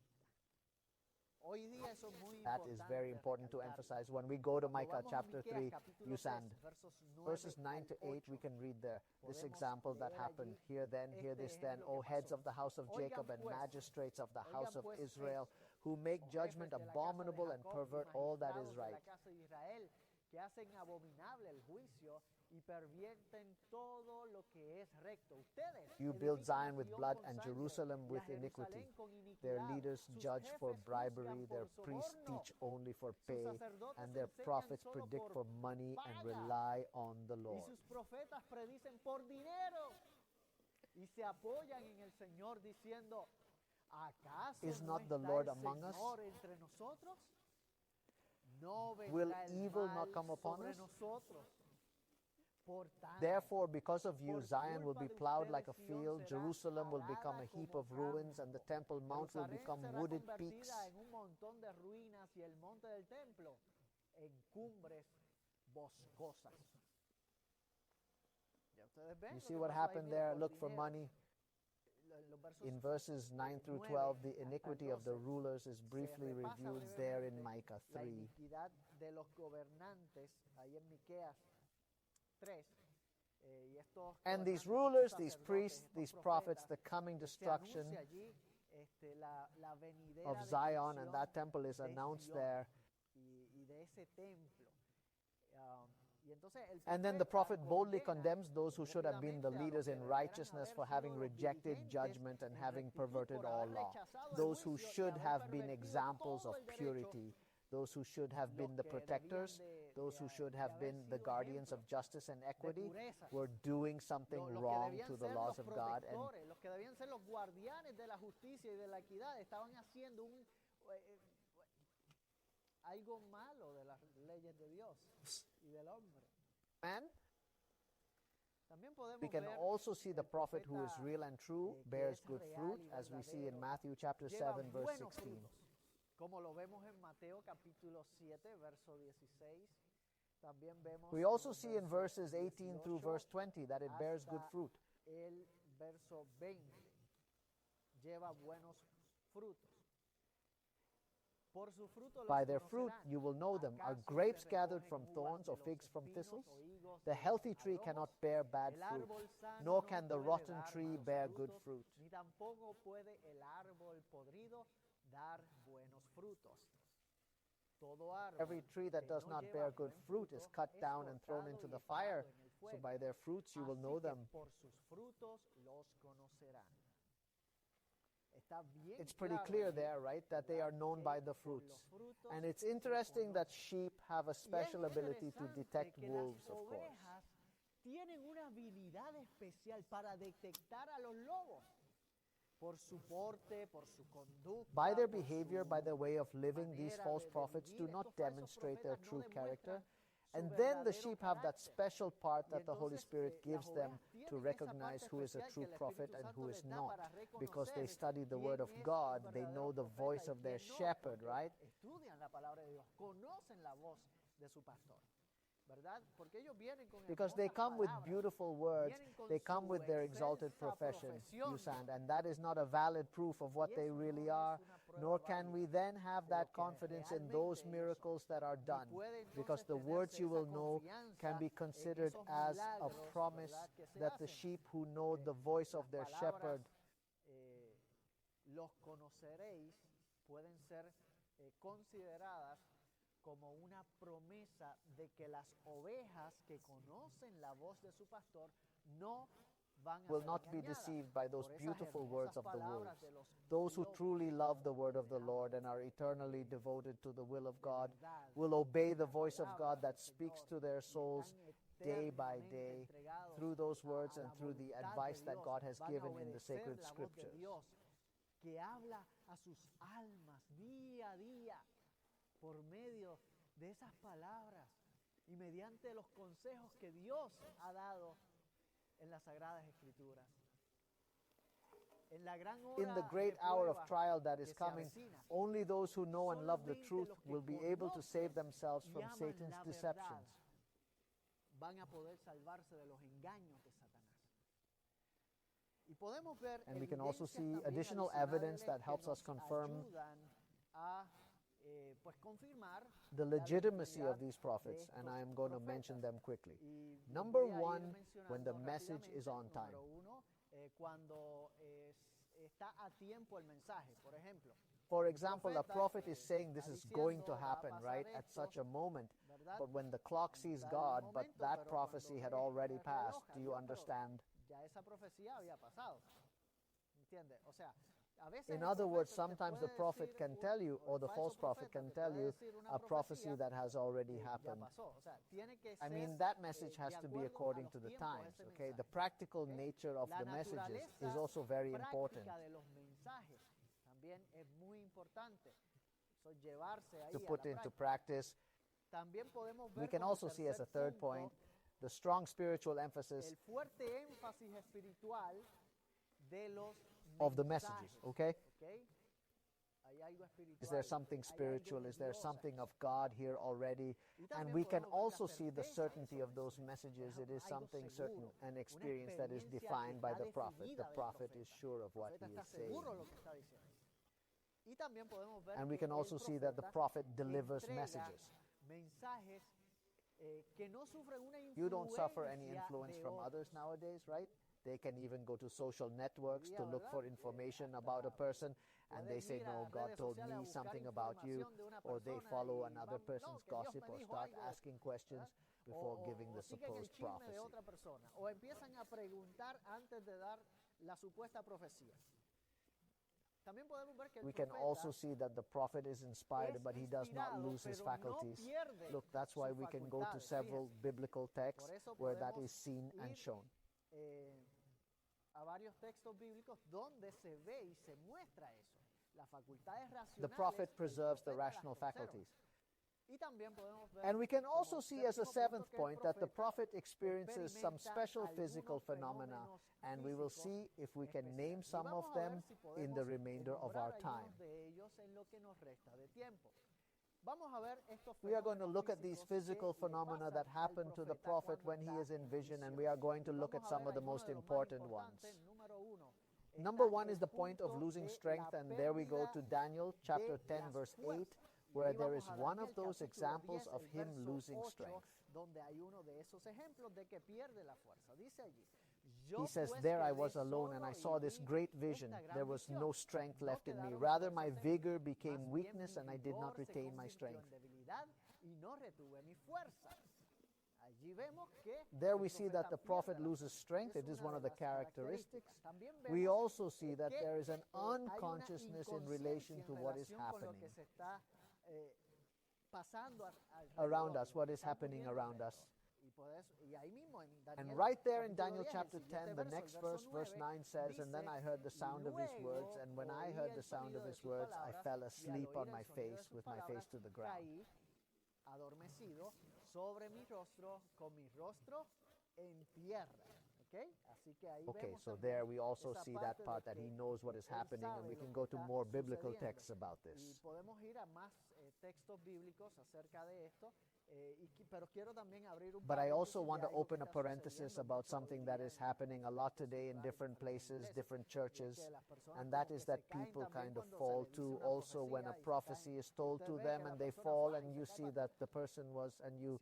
Hoy día eso es muy That is very important to recalcarlo. emphasize. When we go to Cuando Micah vamos a chapter Miqueas 3, capítulo you 3, sand. Verses 9 to 8, we can read there. This Podemos example that leer happened. allí Hear then, hear este this then, ejemplo O que heads pasó. of the house of Oigan Jacob and pues, magistrates of the oigan house of pues Israel, esto, who make o judgment jefes de la casa de abominable and Jacob y pervert all that is magistrados de right. la casa de Israel, que hacen abominable el juicio y pervierten todo lo que es recto. Ustedes You build edifican a Zion with Sion blood con and sangre Jerusalem y a with iniquity. Jerusalén con Their iniquidad. leaders Sus judge for jefes bribery, juzgan their por priests soborno. teach only for Sus pay, sacerdotes and their enseñan prophets solo predict por for money and paga. rely on the Y Lord. sus profetas predicen por dinero y se apoyan en el Señor diciendo, ¿acaso Is no not the está Lord el among us? Señor entre nosotros? No Will vendrá el evil mal not come upon sobre us? nosotros. Por tanto, Therefore, because of you, por Zion will culpa be de plowed like a ustedes, Sion field, será Jerusalem will become arada a heap como of ruins, and the campo. Temple Mount will Jerusalén become será wooded peaks. convertida en un montón de ruinas y el monte del templo en cumbres boscosas. Ya ustedes ven You lo see que what pasó ahí, happened mire, there? por Look for dinero. money. Los versos In verses 9 through 9 12, the hasta el iniquity of the 12, rulers is se briefly repasa reviewed there in brevemente Micah la 3. iniquidad de los gobernantes ahí en Miqueas 3. Y estos And these gobernantes, rulers, estos these sacerdotes, priests, estos these prophets, profetas, the coming se destruction anuncia allí la venidera of Zion, and destrucción that temple is de announced Sion there. y de ese templo. Y entonces el And then the profeta prophet boldly condena condemns those who should have been the rápidamente a los leaders que in debieran righteousness haber for sido having los rejected dirigentes judgment and en having rectitud perverted por all haber law. rechazado el Those who juicio y should haber have been pervertido examples todo of el derecho, purity, those who should have los been the que protectors, debían those who should de have haber been the sido guardians of ejemplos justice and de equity, pureza, were doing something los que wrong debían to the ser laws los of God. And protectores, los que debían ser los guardianes de la justicia y de la equidad, estaban haciendo algo malo de las leyes de Dios y del hombre. and También podemos we can ver also see the el prophet who is profeta, real and true, que bears es good real fruit, y as we see in verdadero, Matthew chapter lleva 7, verse buenos 16. frutos, como lo vemos en Mateo capítulo 7, verso 16. También vemos We also en el see in verso verses 18 through 18 verse 20 that it bears good hasta fruit. el verso 20. Lleva buenos frutos. Por su fruto los By their fruit conocerán. you will know them. Are ¿Acaso grapes se gathered recogen from uvas thorns de or los figs from espinos thistles? o higos The de los healthy tree abrojos? cannot bear bad El fruit, árbol sano nor no can the puede rotten dar tree malos bear good frutos, fruit. ni tampoco puede el árbol podrido dar buenos frutos. todo árbol Every tree that que does no not lleva bear good buen fruit is fruto cut es down and thrown cortado into y the echado fire. en el So fuego. by their fruits you will Así know que them. por sus frutos los conocerán. Está bien It's pretty claro clear allí, there, right, that they are ¿verdad? known by the Por fruits. los frutos And it's se interesting that conocen. sheep have a Y es special ability to interesante detect que wolves, las of course. ovejas tienen una habilidad especial para detectar a los lobos por su porte, por su conducta, By their por behavior, su by their way of living, these manera false de prophets do vivir. not Estos falsos demonstrate their profetas no true character. demuestran su And then the verdadero sheep have that carácter. special part Y that the Holy entonces, Spirit las gives them ovejas to tienen esa recognize parte who is a especial true que el prophet Espíritu and Santo who les is da not. para Because they reconocer study the quién Word of es God, un they know the verdadero voice profeta y of their quién no, shepherd, porque right? estudian la palabra de Dios, conocen la voz de su pastor, ¿verdad? Porque ellos vienen con Because they hermosas come with palabras, beautiful words, vienen con they come su with their exalted excelsa profession, profesión. Usand, and that is not a valid proof of what Y they eso really no are, es una prueba nor can we válida then have de lo that que confidence in realmente those ellos son. miracles that are Y done. puede Because entonces the words tenerse you esa will know can confianza be en considered esos as a milagros, promise ¿verdad?, que se that the hacen. sheep who know the voice of Las their palabras, shepherd los conoceréis, pueden ser consideradas como una promesa de que las ovejas que conocen la voz de su pastor no van a will ser not be engañadas deceived by those por esas beautiful hermosas words of the palabras wolves. de los Those who lobos truly love the word of the Alejandro. Lord and are eternally devoted to the will of De God verdad, will obey the las voice of God palabras that del speaks Señor to their y souls están day by eternamente day entregados through those words a and la through the voluntad advice de that Dios, God has van a given in the obedecer sacred la voz de scriptures. Dios, que habla a sus almas día a día por medio de esas palabras y mediante los consejos que Dios ha dado en las Sagradas Escrituras. En la gran hora In the great de hour of prueba trial that is que se coming, avecina, only those who know and love the solamente truth los que will be able to save conocen themselves y from aman Satan's la deceptions. verdad van a poder salvarse de los engaños de Satanás. Y podemos ver And we can also evidencias see también additional adicionales evidence that que helps us nos confirm ayudan a pues confirmar the la legitimacy of legitimidad these de prophets, and estos I am going to profetas. mention them quickly. Y los Number voy a ir one, when the mencionando message is on rápidamente. time. Número uno, cuando está a tiempo el mensaje. Por ejemplo, For el example, a profeta, prophet is saying this está is going to diciendo, va a happen, pasar right, at esto, such a moment. ¿verdad? But when the clock En sees tal God, but momento, that pero prophecy cuando had ve already el passed, reloj, do you adiós, pero understand? ya esa profecía había pasado. ¿Entiende? O sea, a veces In el other words, profeta te sometimes the puede prophet decir can tell you, o or el the false prophet profeta can te tell puede you, decir una a prophecy profecía that has already que ya happened. pasó. O sea, tiene que I ser mean, that message has de to be acuerdo a according los to the tiempos de times, ese okay? The mensaje. practical ¿Ok? nature of La the messages is naturaleza also very important. práctica de los mensajes también es muy importante. So, llevarse ahí To a put la into práctica. practice. También podemos ver We can como also see as a tercer third punto, point the strong spiritual emphasis el fuerte énfasis espiritual de los of the messages, mensajes, okay? ¿ok? Hay algo espiritual, Is there something hay algo spiritual? de Is there Dios something aquí. of God here already? Y And también we can podemos ver la also see the certeza de certainty esos of those mensajes. messages. It is Algo something certain, seguro, an una experience that is experiencia defined que by está the prophet. definida The del prophet is profeta. sure of El what profeta he está is saying. seguro de lo que está diciendo. Y también podemos ver And we que can also el see that the profeta prophet delivers entrega messages. mensajes que no sufren una You don't suffer any influencia influence de from others otros. nowadays, right? They can even go to social networks to Día, look ¿verdad? for information Hasta about a person, and they puedes say, ir no, a God redes told sociales a me buscar something about you, información de una or they persona follow y another van, person's no, que Dios gossip me or dijo start algo, asking questions ¿verdad? before giving the siguen el supposed chisme de prophecy. otra persona, o empiezan a preguntar antes de dar la supuesta profecía. También podemos ver que el We can profeta also see that the prophet is inspired, es but he does not inspirado, lose his pero no faculties. pierde Look, that's why sus we can go to facultades. several Fíjense. biblical texts Por eso where that podemos is seen and ir, shown. A varios textos bíblicos donde se ve y se muestra eso. Las facultades racionales. The prophet el preserves the profeta las rational conserva. faculties. Y también podemos ver And we can como also see as a séptimo seventh punto que el point that the prophet profeta experiences some experimenta special algunos physical phenomena, fenómenos and we will físicos see if we can especiales. name Y some of vamos a ver them si in the podemos remainder of our nombrar time. algunos de ellos en lo que nos resta de tiempo. Vamos a ver estos We are going to fenómenos look at these físicos que physical le phenomena pasan that al happen to the prophet cuando when he está is in vision, and visión. we are going to Y look vamos at a some ver of the algunos most de los más important ones. importantes. Número uno, Number está one el is the point of punto losing de strength, la and there we go pérdida to Daniel chapter de 10, las verse 8, fuerzas. Y where ahí there vamos is a one of Daniel those capítulo examples 10, of el him verso losing 8, strength. donde hay uno de esos ejemplos de que pierde la fuerza. Dice allí, He says, there I was alone and I saw this great vision. There was no strength left in me. Rather, my vigor became weakness and I did not retain my strength. There we see that the prophet loses strength. It is one of the characteristics. We also see that there is an unconsciousness in relation to what is happening around us, what is happening around us. And right there in Daniel chapter 10, the next verse, verse 9 says, and then I heard the sound of his words, and when I heard the sound of his words, I fell asleep on my face with my face to the ground. Adormecido sobre mi rostro, con mi rostro en tierra. Okay, so there we also see that part that he knows what is happening, and we can go to more biblical texts about this. But I also want to open a parenthesis about something that is happening a lot today in different places, different churches, and that is that people kind of fall to also when a prophecy is told to them and they fall, and you see that the person was, and you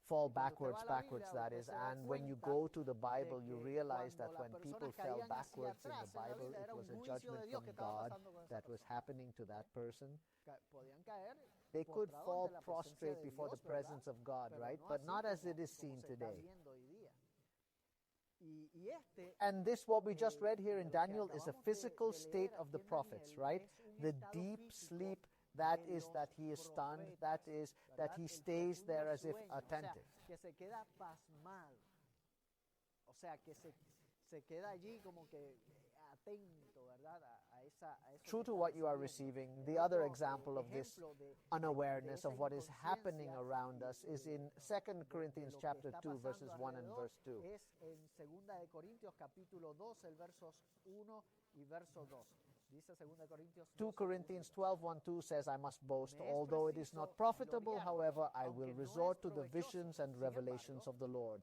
fall backwards, that is. And when you go to the Bible, you realize that when people fell backwards in the Bible, it was a judgment from God that was happening to that person. They could fall prostrate before the presence of God, right? But not as it is seen today. And this, what we just read here in Daniel, is a physical state of the prophets, right? The deep sleep. That is that he is stunned. That is that he stays there as if attentive. True to what you are receiving, the other example of this unawareness of what is happening around us is in 2 Corinthians chapter 2, verses 1 and verse 2. 2 Corinthians 12:1-2 says, I must boast, although it is not profitable, however, I will resort to the visions and revelations of the Lord.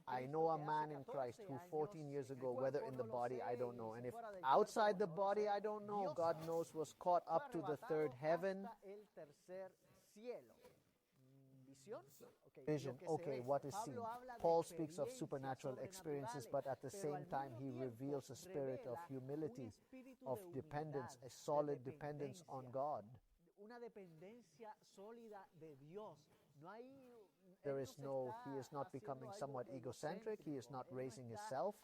I know a man in Christ who 14 years ago, whether in the body, I don't know, and if outside the body, I don't know, God knows, was caught up to the third heaven. Vision, okay, what is seen? Paul speaks of supernatural experiences, but at the same time he reveals a spirit of humility, of dependence, a solid dependence on God. There is no, he is not becoming somewhat egocentric, he is not raising himself.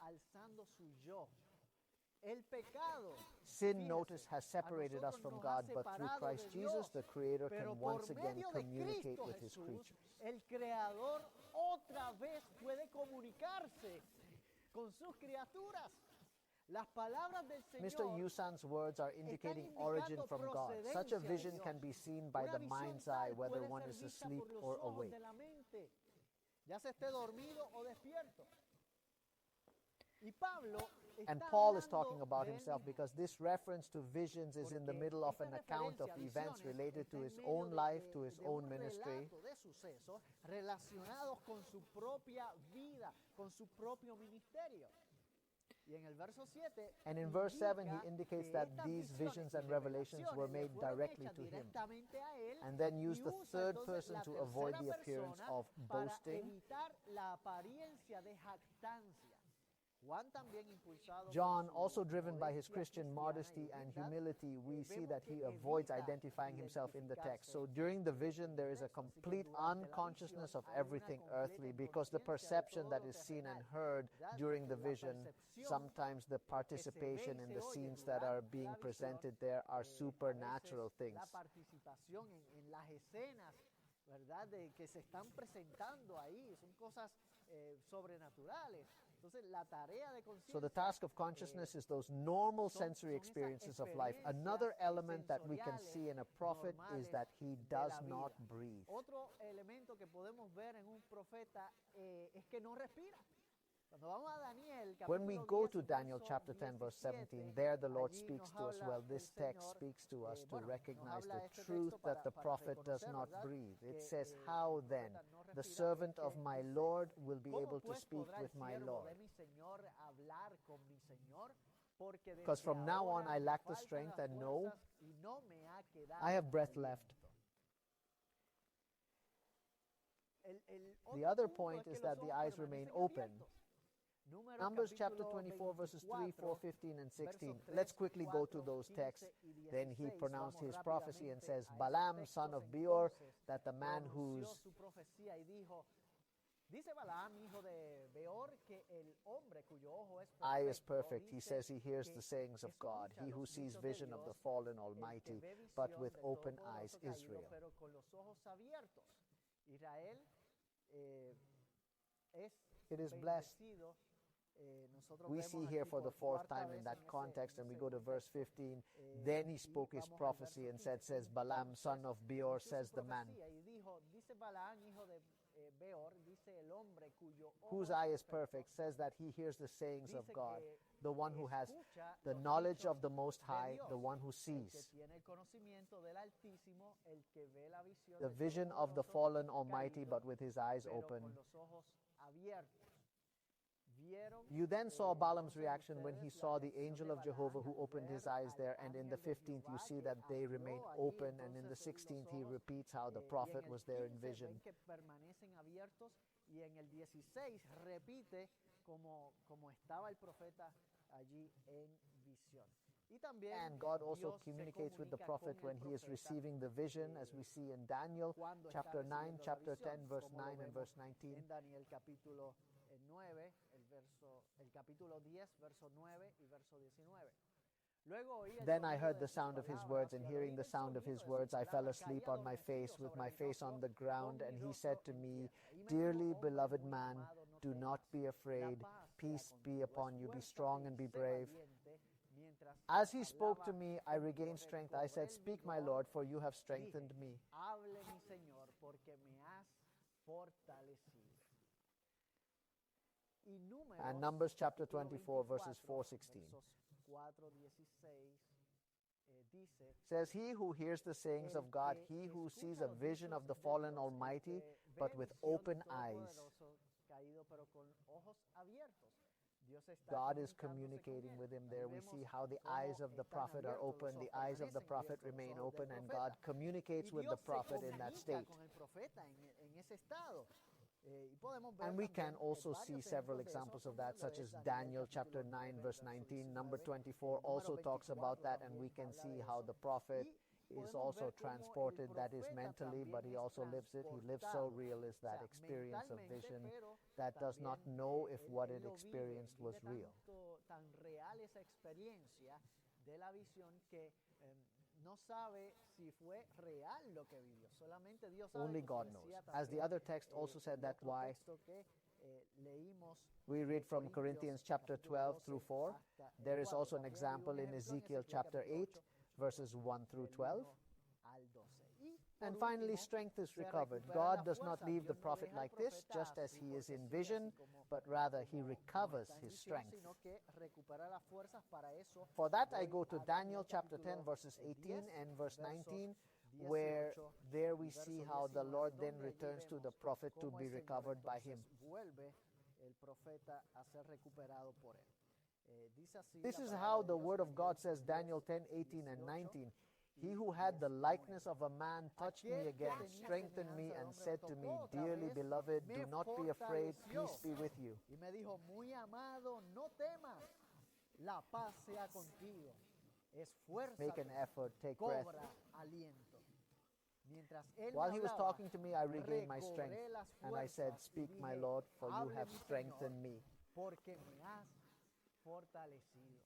Sin, notice, has separated us from God, but through Christ Jesus, the Creator can once again communicate with His creatures. El Creador otra vez puede comunicarse con sus criaturas. Las palabras del Mr. Señor Yusan's words are indicating origin from God. Such a vision can be seen by the mind's eye, whether one is asleep or awake. Ya se esté dormido o despierto. Y Pablo And Paul is talking about himself because this reference to visions is in the middle of an account of events related to his own life, to his own ministry. Relacionados con su propia vida, con su propio ministerio. And in verse 7, he indicates that these visions and revelations were made directly to him. And then use the third person to avoid the appearance of boasting. John, also driven by his Christian modesty and humility, we see that he avoids identifying himself in the text. So during the vision, there is a complete unconsciousness of everything earthly, because the perception that is seen and heard during the vision, sometimes the participation in the scenes that are being presented there are supernatural things. ¿Verdad? Que se están presentando ahí, son cosas sobrenaturales. Entonces, la tarea de So the task of consciousness is those normal sensory experiences of life. Another element that we can see in a prophet is that he does not breathe. Otro elemento que podemos ver en un profeta es que no respira. When we go to Daniel chapter 10, verse 17, there the Lord speaks to us. Well, this text speaks to us to recognize the truth that the prophet does not breathe. It says, how then the servant of my Lord will be able to speak with my Lord? Because from now on I lack the strength, and no, I have breath left. The other point is that the eyes remain open. Numbers chapter 24, verses 3, 4, 15, and 16. Let's quickly go to those texts. Then he pronounced his prophecy and says, Balaam, son of Beor, that the man whose Dice Balaam, hijo de Beor, que el hombre cuyo ojo es eye is perfecto, perfect. He says he hears the sayings of God. He who sees vision of the fallen Almighty, but with open eyes, Israel. Pero con los ojos abiertos. Israel It is blessed. bendecido. We see here for the fourth time in that context, and we go to verse 15. Then he spoke his prophecy and says Balaam, son of Beor, says the man. Dice Balaam, hijo de Beor, dice el hombre cuyo Whose ojo eye es is perfect, says that he hears the sayings of Dice God, que the one who has escucha the los knowledge dichos of the Most de High, Dios, the one who el sees. que tiene el conocimiento del Altísimo, el que ve la visión The del vision of the Todopoderoso, fallen Almighty, caído, but with his eyes pero open. con los ojos abiertos. Vieron, You then saw Balaam's entonces reaction when he ustedes saw la the reacción angel de of Jehovah Balaam who al opened his ver eyes al there, and in the ángel de 15th you Jehová see que that they habló remain allí, open, and in the entonces sus 16th he ojos, repeats how the y en prophet el was there in 15 vision. ven que permanecen abiertos, y en el 16 repite como estaba el profeta allí en visión. Y también And God also Dios se communicates with the comunica prophet con el when he is profeta, receiving the vision, as we see in Daniel cuando está chapter 9, recibiendo la chapter visión, 10, verse como lo 9 and vemos verse 19. en Daniel capítulo 9, el capítulo 10, verso 9 y verso 19. Luego oí el Then I sonido heard de the sus sound of his palabras, words, y and al hearing oír the el sound of sonido his de sus words, I fell palabras, asleep caía on my face adormecido with sobre my mi face on rostro, the ground, con and mi he said rostro to en me, tierra. Y me Dearly dijo, hombre beloved muy man, amado, no do temas. not be afraid. La paz sea Peace be contigo. upon you. Be Esfuérzate strong y and be sé brave. valiente. Mientras As él he spoke to hablaba me, I conmigo, regained strength. I said, recobré el Speak, my vigor. Lord, for you have Dije, strengthened me. hable mi Señor, porque me has fortalecido. Y And Numbers chapter capítulo 24, verses 24, 4:16. versos 4:16, dice, Says, He who hears the sayings of God, que he who escucha sees a los vision dichos of the de fallen Dios, el Almighty, que but ve with visión del open eyes. Todopoderoso caído, pero con ojos abiertos. Dios está God is comunicándose communicating con él. with him Ahí there. We vemos see how the cómo eyes of the están prophet are abiertos, open, los the ojos eyes of the permanecen prophet abiertos, los remain ojos del open, and profeta. God communicates Y with the Dios se prophet in that comunica state. con el profeta en ese estado. Y podemos ver And we también, can also varios see ejemplos several de eso, examples of como that, lo such es as Daniel capítulo chapter 9, 9, verse verso 19. Number 19. 24 also Número talks about 24 that, and we también can habla see de how eso. the prophet Y is podemos also ver cómo el transported, that is profeta mentally, but he también es also lives it. He lives so transportado. real is O that sea, experience of mentalmente, vision pero that does not también, know if what él it lo experienced was vive real. tan real esa experiencia de la visión que no sabe si fue real lo que vivió. Solamente Dios sabe. Only como God decía knows. As the también, other text also said, el that otro why texto que, leímos we read de from Corintios, Corinthians chapter capítulo 12 through 12 4. hasta el There is 4. also an También hay example un in ejemplo en Ezekiel Ezequiel chapter capítulo 8, 8, verses 1 through del 12. 1 al 12. Y por And finally, último, strength is se recovered. recupera God la does not fuerza. leave the Dios no prophet deja al like this, profeta just as así he is porque in sí, vision, así como, but rather he como recovers está en his visión, strength. sino que recupera las fuerzas. Para eso For that, I voy go to a Daniel Daniel chapter 10, capítulo verses 18 10, and verse versos 19, where 18 there y we verso see how the 19, Lord then donde allí returns to the vemos prophet to cómo be el Señor recovered by him. entonces vuelve el profeta a ser recuperado por él. Dice así This la is palabra how de the Dios word en of God Daniel says, 10, Daniel 10, 18 and 18 19. He who had the 19. likeness of a man touched me Aquel que again, tenía strengthened me, semejanza de and hombre said me to me, tocó otra Dearly vez, beloved, me do not be afraid, fortaleció peace be with you. y me dijo, muy amado, no temas, la paz sea contigo, Make esfuérzate, an effort, take breath. cobra aliento. Mientras él While me he was hablaba, talking to me, I regained my strength, recobré las and I said, fuerzas y Speak, my dije, Lord, for you hable have mi Señor, strengthened me. porque me has fortalecido.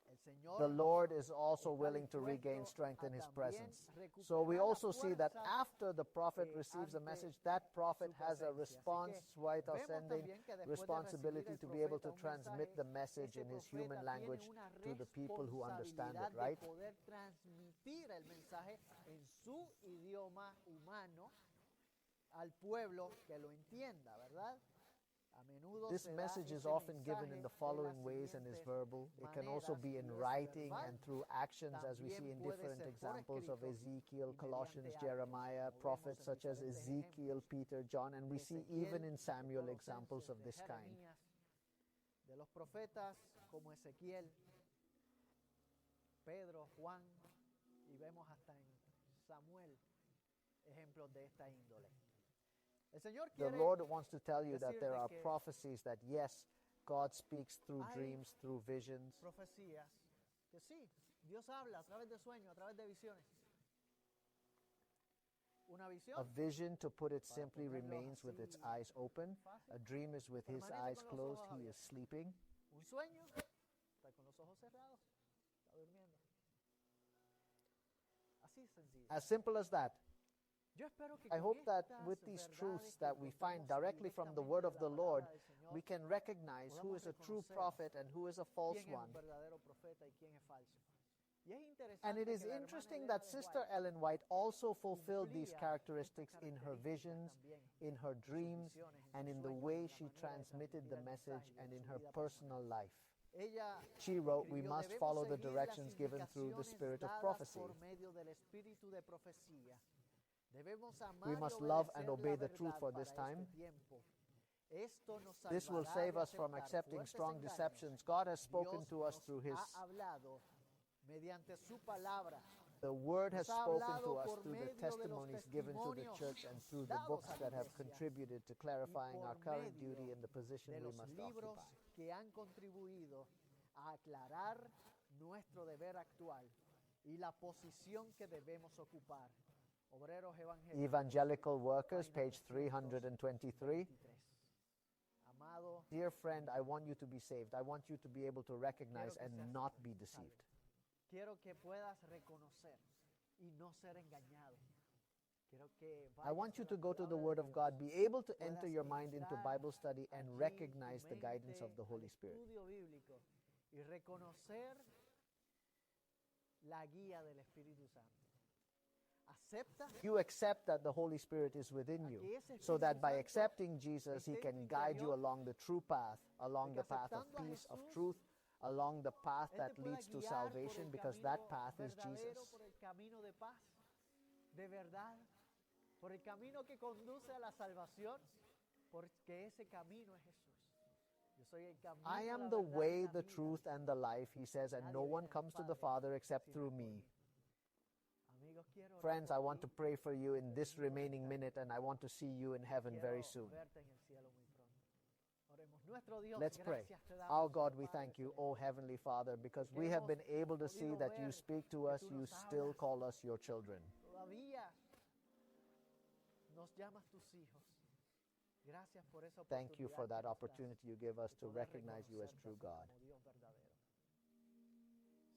El Señor The Lord is also está willing to regain dispuesto strength a in his también presence. recuperar So we las also see that fuerzas, after the prophet receives a ante message, that prophet su has a presencia. Así response, que right, or vemos sending también que después de responsibility recibir to el be able to profeta un transmit mensaje, the message ese in his profeta human tiene language una to the people who understand it, responsabilidad de right? poder transmitir el mensaje en su idioma humano al pueblo que lo entienda, ¿verdad? A menudo This se da message is ese often given in mensaje the de following las ways and is siguientes verbal. It can also maneras, be in y es writing verbal, and through actions, as we see también in puede different ser por examples of escrito Ezekiel, y Colossians, mediante actos, Jeremiah, como prophets vemos en such as diferentes Ezekiel, ejemplos Peter, John, and we de see Ezequiel, even in de Samuel Colosenses, examples of de this kind. Jeremías, de los profetas como Ezequiel, Pedro, Juan, y vemos hasta en Samuel ejemplos de esta índole. El Señor The quiere Lord wants to tell you that there decirte are que prophecies that, yes, God speaks through hay dreams, through visions. profecías que sí, Dios habla a través de sueños, a través de visiones. Una visión A vision, to put it Para simply, ponerlo remains with its así eyes open. fácil, A dream is with his permanece eyes con los closed. ojos He is abiertos. sleeping. Un sueño está con los ojos cerrados, está durmiendo. Así sencillo. As simple as that. Yo espero que I con hope that estas with these verdades truths que that we find encontramos directly from the directamente word de of la the palabra Lord, del Señor, we can recognize who podamos is a true reconocer prophet and who is a false quién es one. un verdadero profeta y quién es falso. Y es And it interesante is que la hermana interesting Elena that de Sister White Ellen White also fulfilled these cumplía characteristics estas in her características visions, también in her en sus dreams, visiones, en and sus in the sueños, way en la she manera de transmitted transmitir the el message mensaje and en in su her vida personal life. Ella She wrote, "We escribió, must debemos follow the seguir las directions given through the indicaciones spirit of dadas prophecy. por medio del espíritu de profecía. Debemos amar We y must love and obedecer obey la the truth verdad for this para time. este tiempo. Esto nos This will salvará save de us from aceptar accepting fuertes strong engaños. deceptions. God has spoken Dios to us nos through His. ha hablado mediante su palabra. The Word has Nos ha spoken to hablado us por through the medio de los testimonies given to the testimonios church and through the dados books a la that have iglesia contributed to y clarifying our por current medio duty and the position de we los must libros occupy. que han contribuido a aclarar nuestro deber actual y la posición que debemos ocupar. Obreros evangélicos. Evangelical Workers, página page 323. 323. Amado, Dear friend, I want you to be saved. I want you to be able to recognize Quiero que and seas not be deceived. quiero que puedas reconocer y no ser engañado. Quiero que I vayas want you a to la go to the palabra Word de of Dios, God, be able to puedas enter your mind into entrar Bible study and allí recognize tu the guidance of mente the al Holy Spirit. estudio bíblico y reconocer la guía del Espíritu Santo. Acepta You accept that the Holy Spirit is within a you, que ese so Espíritu that by Santo accepting Jesus, He esté en can tu guide you interior, along the true path, along de the que path of aceptando a peace, of Jesús, truth, along the path Él that te pueda leads to guiar salvation, por el because that camino path is verdadero, Jesus. por el camino de paz, de verdad, por el camino que conduce a la salvación, porque ese camino es Jesús. Yo soy el camino, I la am the verdad y way, la the vida. truth, and the life, He says, and no Nadie one viene al comes to the Padre Father except sino through por me. mí. Amigos, quiero orar Friends, por I want ti. to pray for you in this remaining minute, and I want to see you in heaven very Quiero soon. verte en el cielo muy pronto. Oremos. Nuestro Dios, Let's pray. gracias te damos, Our God, we Padre thank you, celestial. O Heavenly Father, because we have been able to see that you speak to us, you still call us your children. Todavía nos llamas tus hijos. Gracias por esa Thank you for oportunidad that que nos das opportunity you give us de to poder recognize you as reconocerte a true ti God. como Dios verdadero.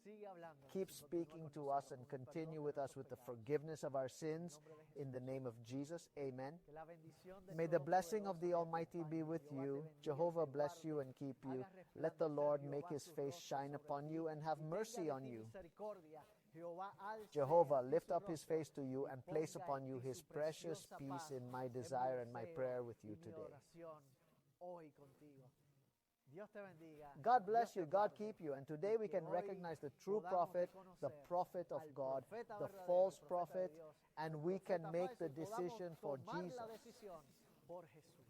Sigue hablándonos Keep y continúa speaking con to us nosotros and con el continue perdón with de us with the nuestros pecados. forgiveness of our En sins. nombre de In the Jesús. name of Jesus, amen. Que la bendición de May the blessing Todopoderoso of the te Almighty be acompañe. with Jehová te you. bendiga y Jehovah te bless you guarde. and keep you. Haga Let the resplandecer Lord Jehová make His su face rostro shine sobre upon ti you and have y mercy tenga de on ti you. misericordia. Jehová alce Jehovah, a ti lift su up His rostro face to you y and place ponga upon en you ti His su precious preciosa peace paz. in my Es mi desire and my deseo prayer with y you mi today. oración hoy contigo. Dios te bendiga. God bless Dios you, te God guarde. keep you. And Y today we que can hoy recognize the true podamos prophet, the reconocer prophet of al God, profeta the verdadero, false el profeta de prophet, Dios, and al we can profeta make falso, the y podamos decision for tomar la Jesus. decisión por Jesús.